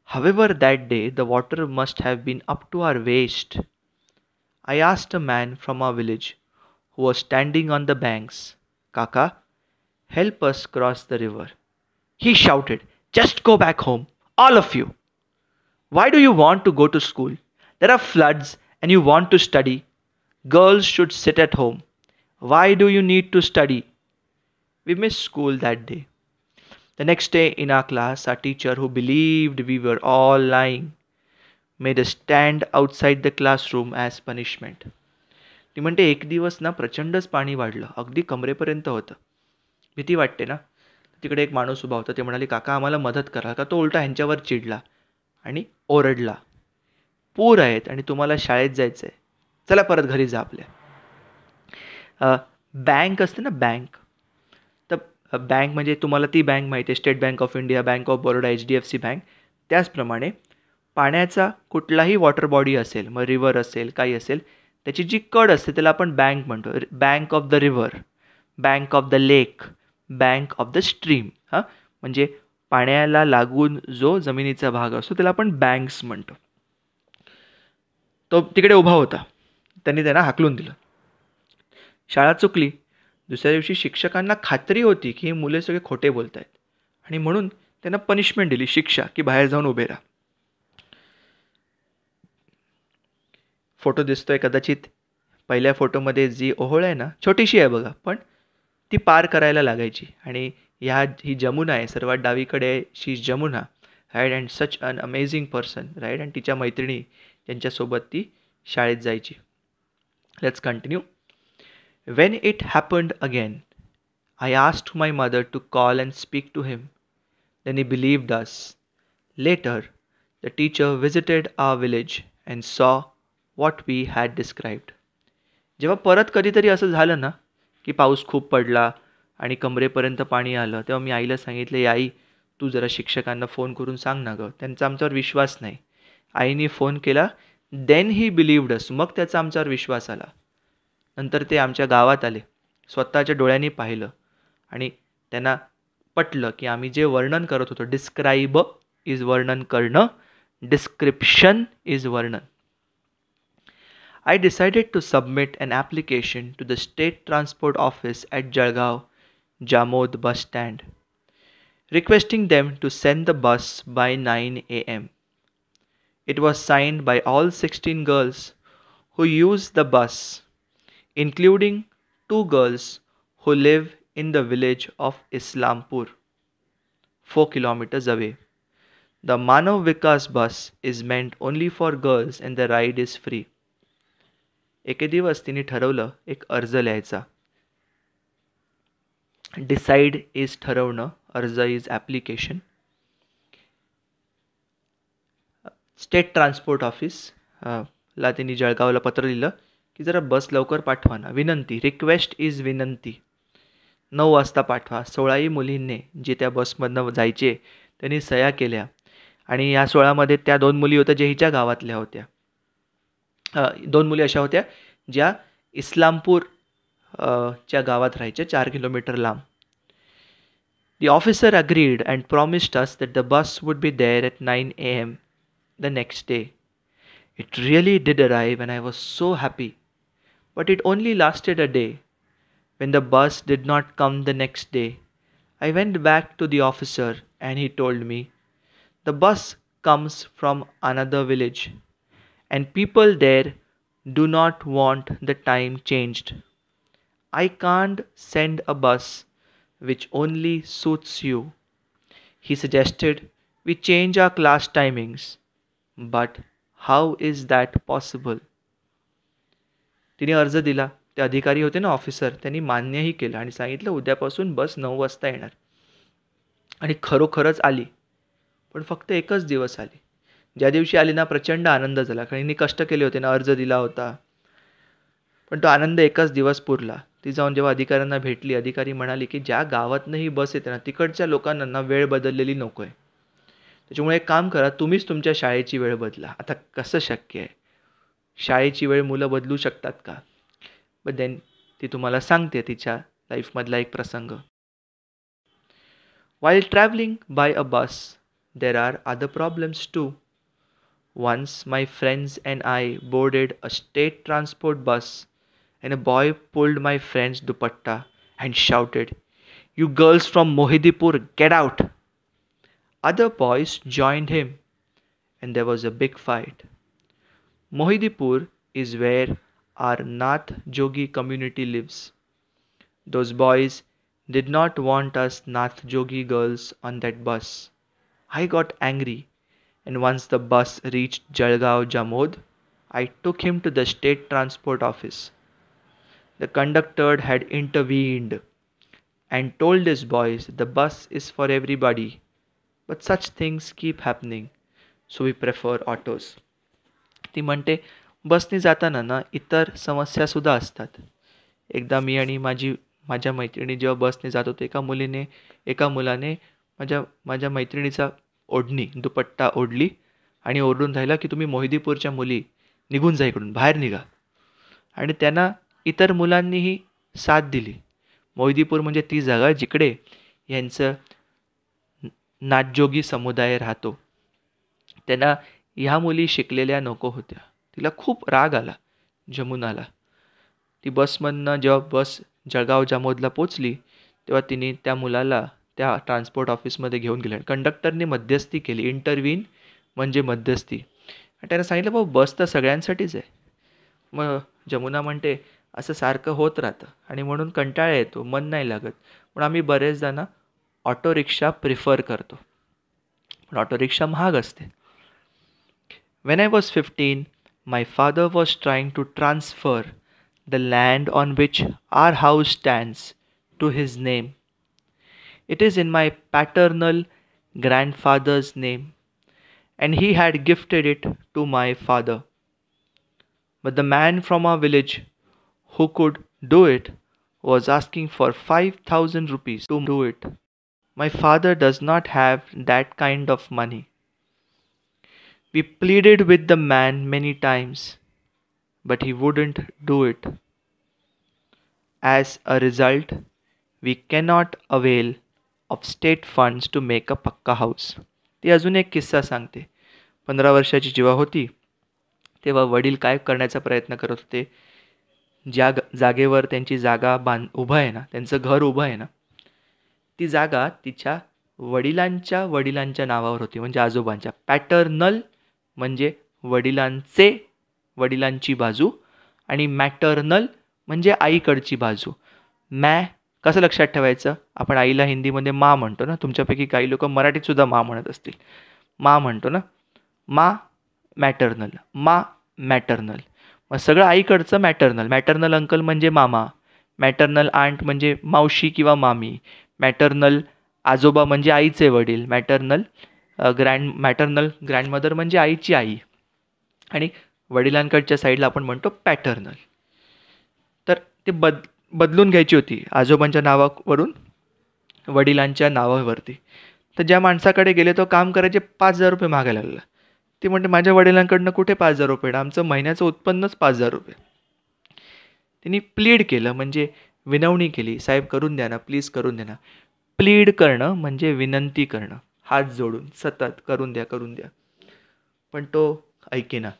However, that day the water must have been up to our waist. I asked a man from our village who was standing on the banks, "Kaka, help us cross the river." He shouted, "Just go back home, all of you. Why do you want to go to school? There are floods and you want to study. Girls should sit at home. Why do you need to study?" We missed school that day. The next day in our class, our teacher, who believed we were all lying, made us stand outside the classroom as punishment. ती म्हणते एक दिवस ना प्रचंडच पाणी वाढलं, अगदी कमरेपर्यंत होतं. भीती वाटते ना. तिकडे एक माणूस उभा होता. ते म्हणाले, "काका आम्हाला मदत करा." का तो उलटा ह्यांच्यावर चिडला आणि ओरडला, "पूर आहेत आणि तुम्हाला शाळेत जायचं आहे, चला परत घरी जा आपल्या." बँक असते ना, बँक. तर बँक म्हणजे तुम्हाला ती बँक माहिती आहे, state bank of India, bank of Baroda, HDFC bank. त्याचप्रमाणे पाण्याचा कुठलाही वॉटर बॉडी असेल, मग रिव्हर असेल, काही असेल, त्याची जी कड असते त्याला आपण बँक म्हणतो. Bank of the river, bank of the lake, bank of the stream. म्हणजे पाण्याला लागून जो जमिनीचा भाग असतो त्याला आपण बँक्स म्हणतो. तो तिकडे उभा होता. त्यांनी त्यांना हाकलून दिलं. शाळा चुकली. दुसऱ्या दिवशी शिक्षकांना खात्री होती की हे मुले सगळे खोटे बोलत आहेत आणि म्हणून त्यांना पनिशमेंट दिली, शिक्षा, की बाहेर जाऊन उभे राहा. फोटो दिसतोय कदाचित. पहिल्या फोटोमध्ये जी ओहोळ आहे ना, छोटीशी आहे बघा, पण ती पार करायला लागायची आणि ही जमुना आहे, सर्वात डावीकडे she is Jamuna, right, and such an amazing person, right, आणि तिच्या मैत्रिणी ज्यांच्यासोबत ती शाळेत जायची. Let's continue. When it happened again, I asked my mother to call and speak to him. Then he believed us. Later, the teacher visited our village and saw what we had described. जेव्हा परत कधीतरी असं झालं ना की पाऊस खूप पडला आणि कमरेपर्यंत पाणी आलं, तेव्हा मी आईला सांगितले, आई तू जरा शिक्षकांना फोन करून सांग ना गं, त्यांचा आमच्यावर विश्वास नाही. आईने फोन केला. देन ही बिलीव्ड अस, मग त्याचा आमच्यावर विश्वास आला. नंतर ते आमच्या गावात आले, स्वतःच्या डोळ्यांनी पाहिलं आणि त्यांना पटलं की आम्ही जे वर्णन करत होतो, डिस्क्राईब इज वर्णन करणं, डिस्क्रिप्शन इज वर्णन. I decided to submit an application to the State Transport Office at Jalgaon Jamod bus stand, requesting them to send the bus by 9 a.m. It was signed by all 16 girls who use the bus, including 2 girls who live in the village of Islampur, 4 kilometers away. The Manav Vikas bus is meant only for girls and the ride is free. एके दिवस तिने ठरवलं एक अर्ज लिहायचा. डिसाइड इज ठरवणं, अर्ज is application. State transport office ला तिने जळगावला पत्र लिहिलं की जरा बस लवकर पाठवा ना. विनंती, रिक्वेस्ट इज विनंती, 9 वाजता पाठवा. 16ही मुलींनी जे त्या बसमधनं जायचे त्यांनी सह्या केल्या आणि या 16मध्ये त्या 2 मुली होत्या जे हिच्या गावातल्या होत्या. 2 मुली अशा होत्या ज्या इस्लामपूर च्या गावात राहायच्या, 4 किलोमीटर लांब. The officer agreed and promised us that the bus would be there at 9 a.m. the next day. It really did arrive and I was so happy. But it only lasted a day. When the bus did not come the next day, I went back to the officer and he told me, the bus comes from another village and people there do not want the time changed. I can't send a bus which only suits you. He suggested we change our class timings. But how is that possible? तिने अर्ज दिला. ते अधिकारी होते ना, ऑफिसर, त्यांनी मान्यही केलं आणि सांगितलं उद्यापासून बस 9 वाजता येणार. आणि खरोखरच आली, पण फक्त एकच दिवस आली. ज्या दिवशी आली ना, प्रचंड आनंद झाला, कारण हिने कष्ट केले होते ना, अर्ज दिला होता. पण तो आनंद एकच दिवस पुरला. ती जाऊन जेव्हा अधिकाऱ्यांना भेटली, अधिकारी म्हणाली की ज्या गावातनं ही बस येते ना, तिकडच्या लोकांना ना वेळ बदललेली नको आहे. त्याच्यामुळे एक काम करा, तुम्हीच तुमच्या शाळेची वेळ बदला. आता कसं शक्य आहे? शाळेची वेळ मुलं बदलू शकतात का? बट देन ती तुम्हाला सांगते तिच्या लाईफमधला एक प्रसंग. While traveling by a bus, there are other problems too. Once my friends and I boarded a state transport bus and a boy pulled my friend's dupatta and shouted, "You girls from Mohidipur, get out!" Other boys joined him and there was a big fight. Mohidipur is where our Nath Jogi community lives. Those boys did not want us Nath Jogi girls on that bus. I got angry. And once the bus reached Jalgaon Jamod, I took him to the state transport office. The conductor had intervened and told his boys the bus is for everybody, but such things keep happening, so we prefer autos. ती म्हणते बसने जाताना ना इतर समस्यासुद्धा असतात. एकदा मी आणि माझ्या मैत्रिणी जेव्हा बसने जात होतो, एका मुलाने माझ्या मैत्रिणीचा ओढणी, दुपट्टा ओढली आणि ओरडून राहिला की तुम्ही मोहिदीपूरच्या मुली, निघून जा इकडून, बाहेर निघा. आणि त्यांना इतर मुलांनीही साथ दिली. मोहिदीपूर म्हणजे ती जागा जिकडे यांचं नाथजोगी समुदाय राहतो. त्यांना ह्या मुली शिकलेल्या नको होत्या. तिला खूप राग आला जमुनाला. ती बसमधनं जेव्हा बस जळगाव जामोदला पोचली तेव्हा तिने त्या मुलाला त्या ट्रान्सपोर्ट ऑफिसमध्ये घेऊन गेले. कंडक्टरने मध्यस्थी केली. इंटरव्हीन म्हणजे मध्यस्थी. आणि त्यानं सांगितलं भाऊ बस तर सगळ्यांसाठीच आहे. मग जमुना म्हणते असं सारखं होत राहतं आणि म्हणून कंटाळा येतो, मन नाही लागत. पण आम्ही बरेचदा ना ऑटो रिक्षा प्रिफर करतो. पण ऑटो रिक्षा महाग असते. When I was 15, my father was trying to transfer the land on which our house stands to his name. It is in my paternal grandfather's name, and he had gifted it to my father. But the man from our village who could do it was asking for 5,000 rupees to do it. My father does not have that kind of money. We pleaded with the man many times, but he wouldn't do it. As a result, we cannot avail of state funds to make a पक्का house. ती अजून एक किस्सा सांगते. 15 वर्षाची जेव्हा होती तेव्हा वडील काय करण्याचा प्रयत्न करत होते. ज्या जागेवर त्यांची जागा उभं आहे ना, त्यांचं घर उभं आहे ना, ती जागा तिच्या वडिलांच्या वडिलांच्या नावावर होती, म्हणजे आजोबांच्या. पॅटर्नल म्हणजे वडिलांची बाजू, आणि मॅटर्नल म्हणजे आईकडची बाजू. कसं लक्षात ठेवायचं? आपण आईला हिंदीमध्ये मा म्हणतो ना, तुमच्यापैकी काही लोक मराठीत सुद्धा मा म्हणत असतील. मा म्हणतो ना, मॅटर्नल. मग सगळं आईकडचं मॅटर्नल अंकल म्हणजे मामा, मॅटर्नल आंट म्हणजे मावशी किंवा मामी, मॅटर्नल आजोबा म्हणजे आईचे वडील, मॅटर्नल ग्रँडमदर म्हणजे आईची आई, आणि वडिलांकडच्या साईडला आपण म्हणतो पॅटर्नल. तर ते बदलून घ्यायची होती आजोबांच्या नावावरून वडिलांच्या नावावरती. तर ज्या माणसाकडे गेले तो काम करायचे 5,000 रुपये मागायला लागला. ती म्हणते माझ्या वडिलांकडनं कुठे 5,000 रुपये, आमचं महिन्याचं उत्पन्नच 5,000 रुपये. त्यांनी प्लीड केलं, म्हणजे विनवणी केली, साहेब करून द्या ना, प्लीज करून द्या ना. प्लीड करणं म्हणजे विनंती करणं, हात जोडून सतत करून द्या. पण तो ऐकेना.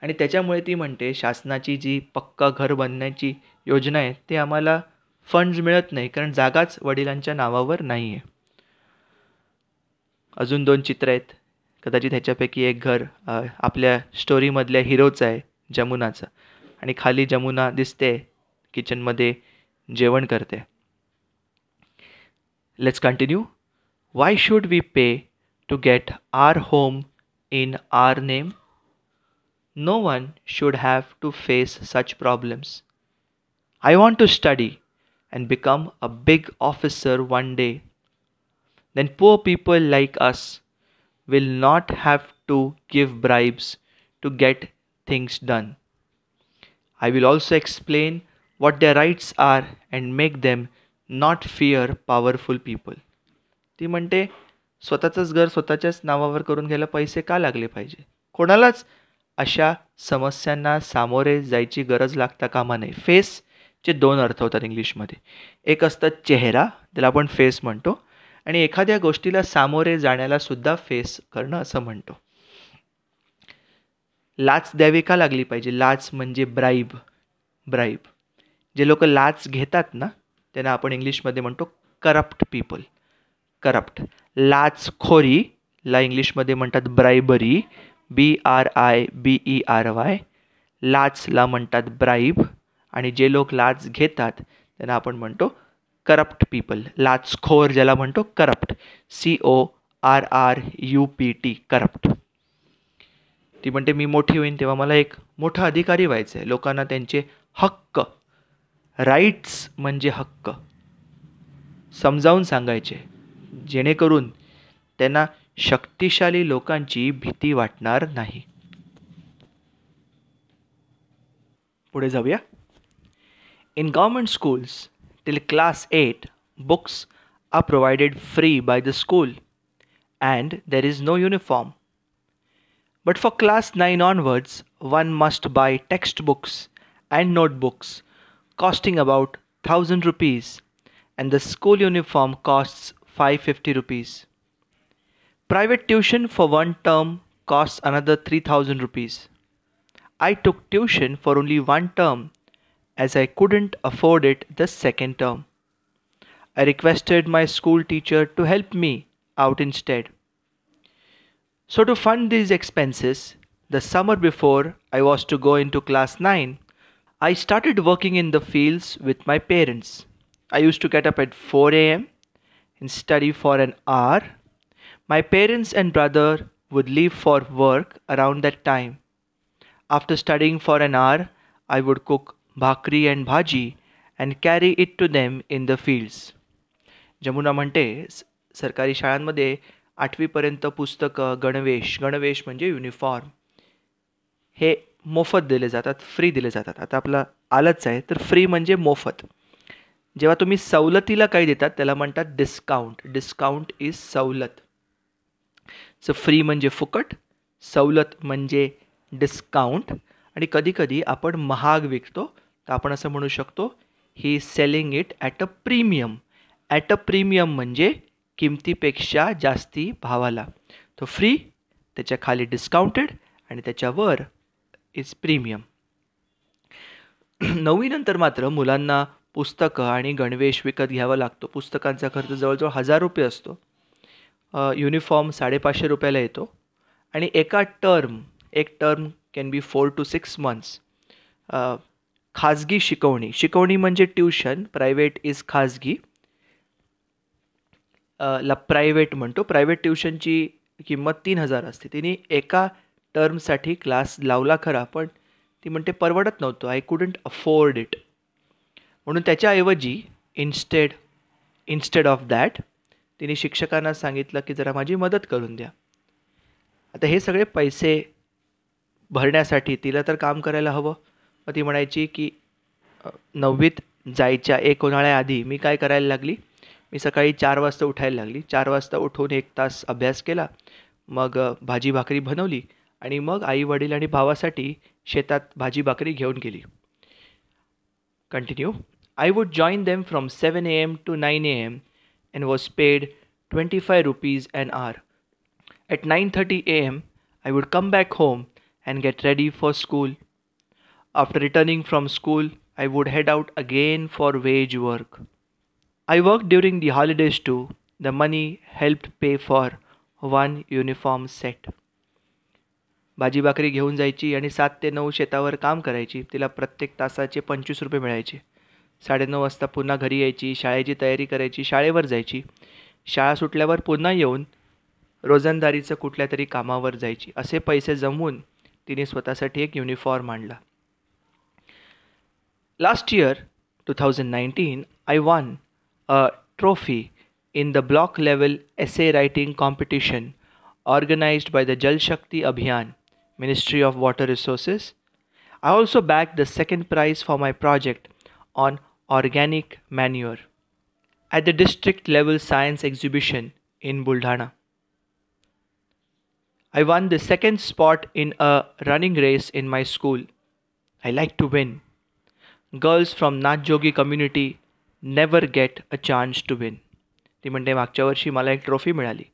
आणि त्याच्यामुळे ती म्हणते शासनाची जी पक्का घर बांधण्याची योजना आहे ते आम्हाला फंड्स मिळत नाही, कारण जागाच वडिलांच्या नावावर नाही आहे. अजून 2 चित्र आहेत. कदाचित ह्याच्यापैकी एक घर आपल्या स्टोरीमधल्या हिरोचं आहे, जमुनाचं, आणि खाली जमुना दिसते किचनमध्ये जेवण करते. Let's continue. Why should we pay to get our home in our name? No one should have to face such problems. I want to study and become a big officer one day. Then poor people like us will not have to give bribes to get things done. I will also explain what their rights are and make them not fear powerful people. ती म्हणते स्वतःचंच घर स्वतःच्याच नावावर करून घ्यायला पैसे का लागले पाहिजे? कोणालाच अशा समस्यांना सामोरे जायची गरज लागता कामा नये. फेसचे 2 अर्थ होतात इंग्लिशमध्ये. एक असतं चेहरा, त्याला आपण फेस म्हणतो, आणि एखाद्या गोष्टीला सामोरे जाण्याला सुद्धा फेस करणं असं म्हणतो. लाच द्यावी का लागली पाहिजे? लाच म्हणजे ब्राईब. जे लोक लाच घेतात ना त्यांना आपण इंग्लिशमध्ये म्हणतो करप्ट पीपल. लाचखोरीला इंग्लिशमध्ये म्हणतात ब्रायबरी, BRIBERY. लाचला म्हणतात ब्राईब, आणि जे लोक लाच घेतात त्यांना आपण म्हणतो करप्ट पीपल. लाचखोर ज्याला म्हणतो करप्ट, CORRUPT, करप्ट. ती म्हणते मी मोठी होईन तेव्हा मला एक मोठा अधिकारी व्हायचं आहे. लोकांना त्यांचे हक्क, राईट्स म्हणजे हक्क, समजावून सांगायचे, जेणेकरून त्यांना शक्तिशाली लोकांची भीती वाटणार नाही. पुढे जाऊया. In government schools till class 8 books are provided free by the school and there is no uniform. But for class 9 onwards, one must buy textbooks and notebooks costing about 1,000 rupees, and the school uniform costs 550 rupees. Private tuition for one term costs another 3,000 rupees. I took tuition for only one term as I couldn't afford it the second term. I requested my school teacher to help me out instead. So to fund these expenses, the summer before I was to go into class 9, I started working in the fields with my parents. I used to get up at 4 a.m. and study for an hour. My parents and brother would leave for work around that time. After studying for an hour, I would cook bhakri and bhaji and carry it to them in the fields. Jamuna म्हणते सरकारी शाळांमध्ये 8वीपर्यंत पुस्तकं, गणवेश म्हणजे युनिफॉर्म हे मोफत दिले जातात, फ्री दिले जातात. आता आपलं आलंच आहे, तर फ्री म्हणजे मोफत. जेव्हा तुम्ही सवलतीला काही देतात त्याला म्हणतात डिस्काउंट. डिस्काउंट इज सवलत. सो फ्री म्हणजे फुकट, सवलत म्हणजे डिस्काउंट. आणि कधीकधी आपण महाग विकतो, तर आपण असं म्हणू शकतो he is selling it at a premium. At a premium म्हणजे किमतीपेक्षा जास्ती भावाला. तो फ्री, त्याच्या खाली डिस्काउंटेड आणि त्याच्यावर इज प्रीमियम. 9वी नंतर मात्र मुलांना पुस्तकं आणि गणवेश विकत घ्यावा लागतो. पुस्तकांचा खर्च जवळजवळ 1000 रुपये असतो. युनिफॉर्म 550 रुपयाला येतो. आणि एक term can be 4 to 6 months. खाजगी शिकवणी म्हणजे ट्युशन, प्रायव्हेट इज खाजगी, ला प्रायव्हेट म्हणतो. प्रायव्हेट ट्युशनची किंमत 3000 असते. तिने एका टर्मसाठी क्लास लावला खरा, पण ती म्हणते परवडत नव्हतं. I couldn't afford it. म्हणून त्याच्याऐवजी इन्स्टेड ऑफ दॅट तिने शिक्षकांना सांगितलं की जरा माझी मदत करून द्या. आता हे सगळे पैसे भरण्यासाठी तिला तर काम करायला हवं. मग ती म्हणायची की 9वीत जायच्या 1 उन्हाळ्याआधी मी काय करायला लागली, मी सकाळी 4 वाजता उठायला लागली. 4 वाजता उठून 1 तास अभ्यास केला, मग भाजी भाकरी बनवली आणि मग आई वडील आणि भावासाठी शेतात भाजी भाकरी घेऊन गेली. Continue. I would join them from 7 a.m. to 9 a.m. and was paid 25 rupees an hour. At 9:30 a.m., I would come back home and get ready for school. After returning from school, I would head out again for wage work. I worked during the holidays too. The money helped pay for one uniform set. भाजी भाकरी घेऊन जायची आणि 7 ते 9 शेतावर काम करायची. तिला प्रत्येक तासाचे 25 रुपये मिळायचे. 9:30 वाजता पुन्हा घरी यायची, शाळेची तयारी करायची, शाळेवर जायची. शाळा सुटल्यावर पुन्हा येऊन रोजंदारीचं कुठल्या तरी कामावर जायची. असे पैसे जमवून तिने स्वतःसाठी एक युनिफॉर्म आणला. Last year 2019 I won a trophy in the block level essay writing competition organized by the Jal Shakti Abhiyan, Ministry of Water Resources. I also bagged the second prize for my project on organic manure at the district level science exhibition in Buldhana. I won the second spot in a running race in my school. I like to win. Girls from Natjogi community never get a chance to win. ती म्हणते मागच्या वर्षी मला एक ट्रॉफी मिळाली.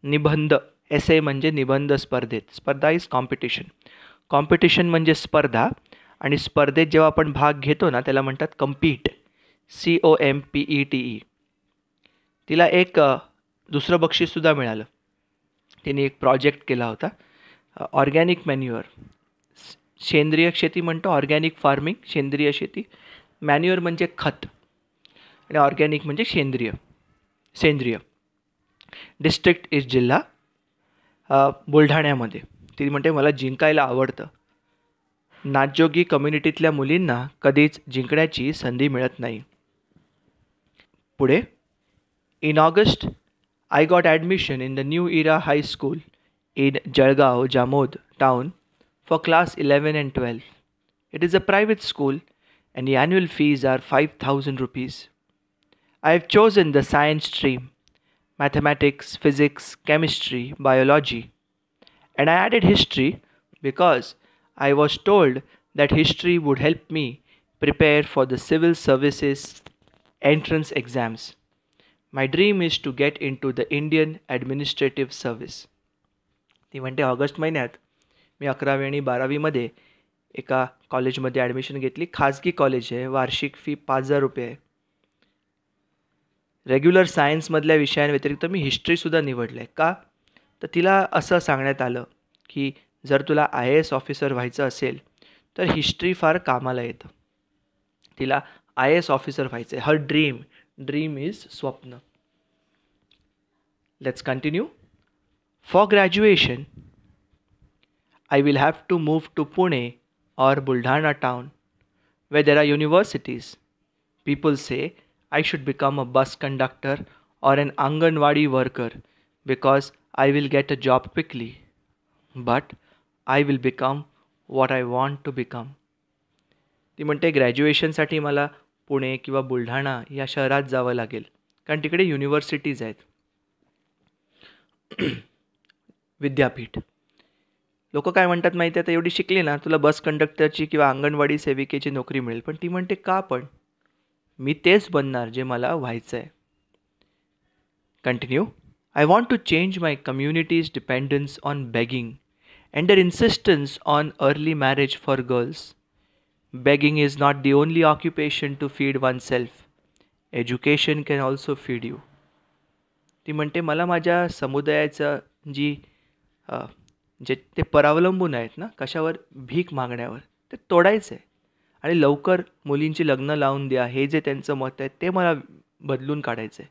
निबंध, एसे म्हणजे निबंध स्पर्धेत. स्पर्धा इज कॉम्पिटिशन. कॉम्पिटिशन म्हणजे स्पर्धा, आणि स्पर्धेत जेव्हा आपण भाग घेतो ना त्याला म्हणतात कम्पीट. COMPETE. तिला एक दुसरं बक्षीससुद्धा मिळालं. तिने एक प्रोजेक्ट केला होता ऑर्गॅनिक मॅन्युअर. सेंद्रिय शेती म्हणतो, ऑर्गॅनिक फार्मिंग सेंद्रिय शेती, मॅन्युअर म्हणजे खत आणि ऑर्गॅनिक म्हणजे सेंद्रिय. डिस्ट्रिक्ट इज जिल्हा बुलढाण्यामध्ये. ती म्हणते मला जिंकायला आवडतं. नाथजोगी कम्युनिटीतल्या मुलींना कधीच जिंकण्याची संधी मिळत नाही. पुढे. In August I got admission in the New Era High School in Jalgaon, Jamod town for class 11 and 12. It is a private school and the annual fees are 5,000 rupees. I have chosen the science stream, mathematics, physics, chemistry, biology, and I added history because I was told that history would help me prepare for the civil services entrance exams. My dream is to get into the Indian Administrative Service. ती म्हणते ऑगस्ट महिन्यात मी 11वी आणि 12वीमध्ये एका कॉलेजमध्ये ॲडमिशन घेतली. खाजगी कॉलेज आहे, वार्षिक फी 5000 रुपये आहे. रेग्युलर सायन्समधल्या विषयांव्यतिरिक्त मी हिस्ट्रीसुद्धा निवडलं आहे. का तर तिला असं सांगण्यात आलं की जर तुला IAS ऑफिसर व्हायचं असेल तर हिस्ट्री फार कामाला येतं. तिला IAS ऑफिसर व्हायचं आहे. हर ड्रीम इज स्वप्न. Let's continue. For graduation, I will have to move to Pune or Buldhana town where there are universities. People say I should become a bus conductor or an Anganwadi worker because I will get a job quickly. But I will become what I want to become. ती म्हणते ग्रॅज्युएशनसाठी मला पुणे किंवा बुलढाणा या शहरात जावं लागेल कारण तिकडे युनिव्हर्सिटीज आहेत. विद्यापीठ. लोक काय म्हणतात माहिती आहे, तर एवढी शिकली ना तुला बस कंडक्टरची किंवा अंगणवाडी सेविकेची नोकरी मिळेल. पण ती म्हणते का, पण मी तेच बनणार जे मला व्हायचं आहे. Continue. I want to change my communities dependence on begging and their insistence on early marriage for girls. Begging is not the only occupation to feed oneself. Education can also feed you. ती म्हणते मला माझ्या समुदायाचं जे ते परावलंबून आहेत ना कशावर, भीक मागण्यावर, ते तोडायचं आहे आणि लवकर मुलींची लग्न लावून द्या हे जे त्यांचं मत आहे ते मला बदलून काढायचं आहे.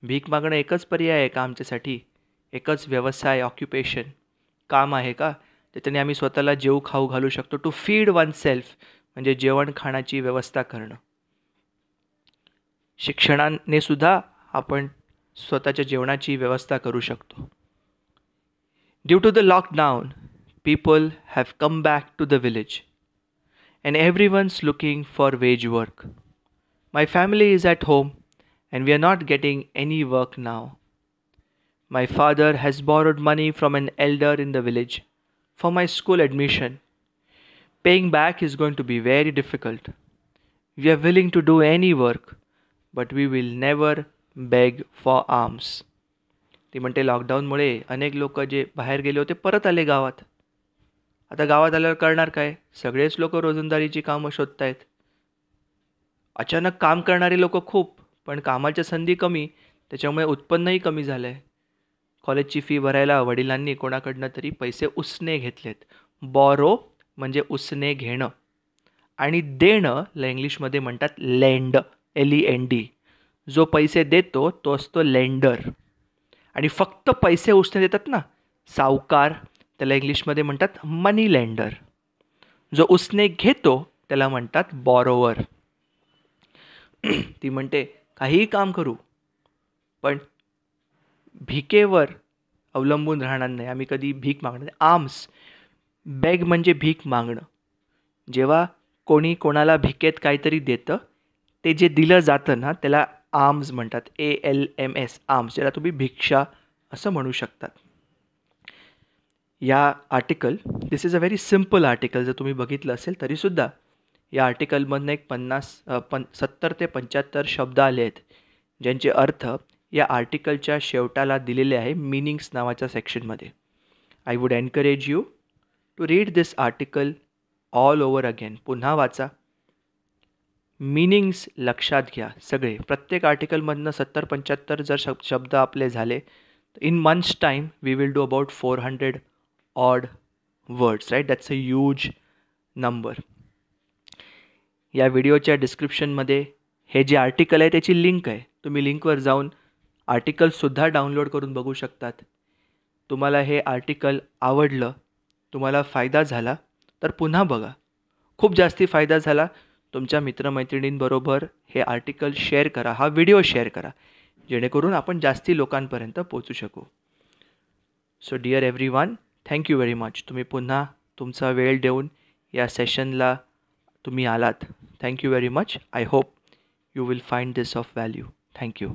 भीक मागणं एकच पर्याय आहे का आमच्यासाठी? एकच व्यवसाय, ऑक्युपेशन, काम आहे का त्याच्याने आम्ही स्वतःला जेव खाऊ घालू शकतो? टू फीड वन सेल्फ म्हणजे जेवण खाण्याची व्यवस्था करणं. शिक्षणाने सुद्धा आपण स्वतःच्या जेवणाची व्यवस्था करू शकतो. Due to the lockdown, people have come back to the village and everyone's looking for wage work. My family is at home and we are not getting any work now. My father has borrowed money from an elder in the village for my school admission. Paying back is going to be very difficult. We are willing to do any work, but we will never beg for alms. ती म्हणते लॉकडाऊनमुळे अनेक लोक जे बाहेर गेले होते परत आले गावात. आता गावात आल्यावर करणार काय? सगळेच लोक रोजंदारीची कामं शोधत आहेत. अचानक काम करणारे लोक खूप, पण कामाच्या संधी कमी, त्याच्यामुळे उत्पन्नही कमी झालं आहे. कॉलेजची फी भरायला वडिलांनी कोणाकडनं तरी पैसे उसने घेतलेत. बॉरो म्हणजे उसने घेणं, आणि देणं ला इंग्लिशमध्ये म्हणतात लेंड, LEND. जो पैसे देतो तो असतो लेंडर. आणि फक्त पैसे उसने देतात ना सावकार, त्याला इंग्लिशमध्ये म्हणतात मनी लेंडर. जो उसने घेतो त्याला म्हणतात बॉरोवर. ती म्हणते काहीही काम करू पण भिकेवर अवलंबून राहणार नाही. आम्ही कधी भीक मागणार नाही. आर्म्स, बेग म्हणजे भीक मागणं. जेव्हा कोणी कोणाला भिकेत काहीतरी देतं ते जे दिलं जातं ना त्याला आर्म्स म्हणतात. ALMS, आर्म्स, ज्याला तुम्ही भिक्षा असं म्हणू शकतात. या article, this is a very simple article. जर तुम्ही बघितलं असेल तरीसुद्धा या आर्टिकलमधनं एक 70 ते 75 शब्द आले आहेत ज्यांचे अर्थ या आर्टिकलच्या शेवटाला दिलेले आहे मीनिंग्स नावाच्या सेक्शनमध्ये. I would encourage you to read this article all over again. पुन्हा वाचा, मीनिंग्स लक्षात घ्या सगळे. प्रत्येक आर्टिकलमधनं 70-75 जर शब्द आपले झाले, in month's time we will do about 400 odd words, right? That's a huge number. या व्हिडिओच्या डिस्क्रिप्शनमध्ये हे जे आर्टिकल आहे त्याची लिंक आहे. तुम्ही लिंकवर जाऊन आर्टिकलसुद्धा डाउनलोड करून बघू शकतात. तुम्हाला हे आर्टिकल आवडलं, तुम्हाला फायदा झाला तर पुन्हा बघा. खूप जास्ती फायदा झाला, तुमच्या मित्रमैत्रिणींबरोबर हे आर्टिकल शेअर करा, हा व्हिडिओ शेअर करा, जेणेकरून आपण जास्ती लोकांपर्यंत पोहोचू शकू. So dear everyone, thank you very much. तुम्ही पुन्हा तुमचा वेळ देऊन या सेशनला तुम्ही आलात. Thank you very much. I hope you will find this of value. Thank you.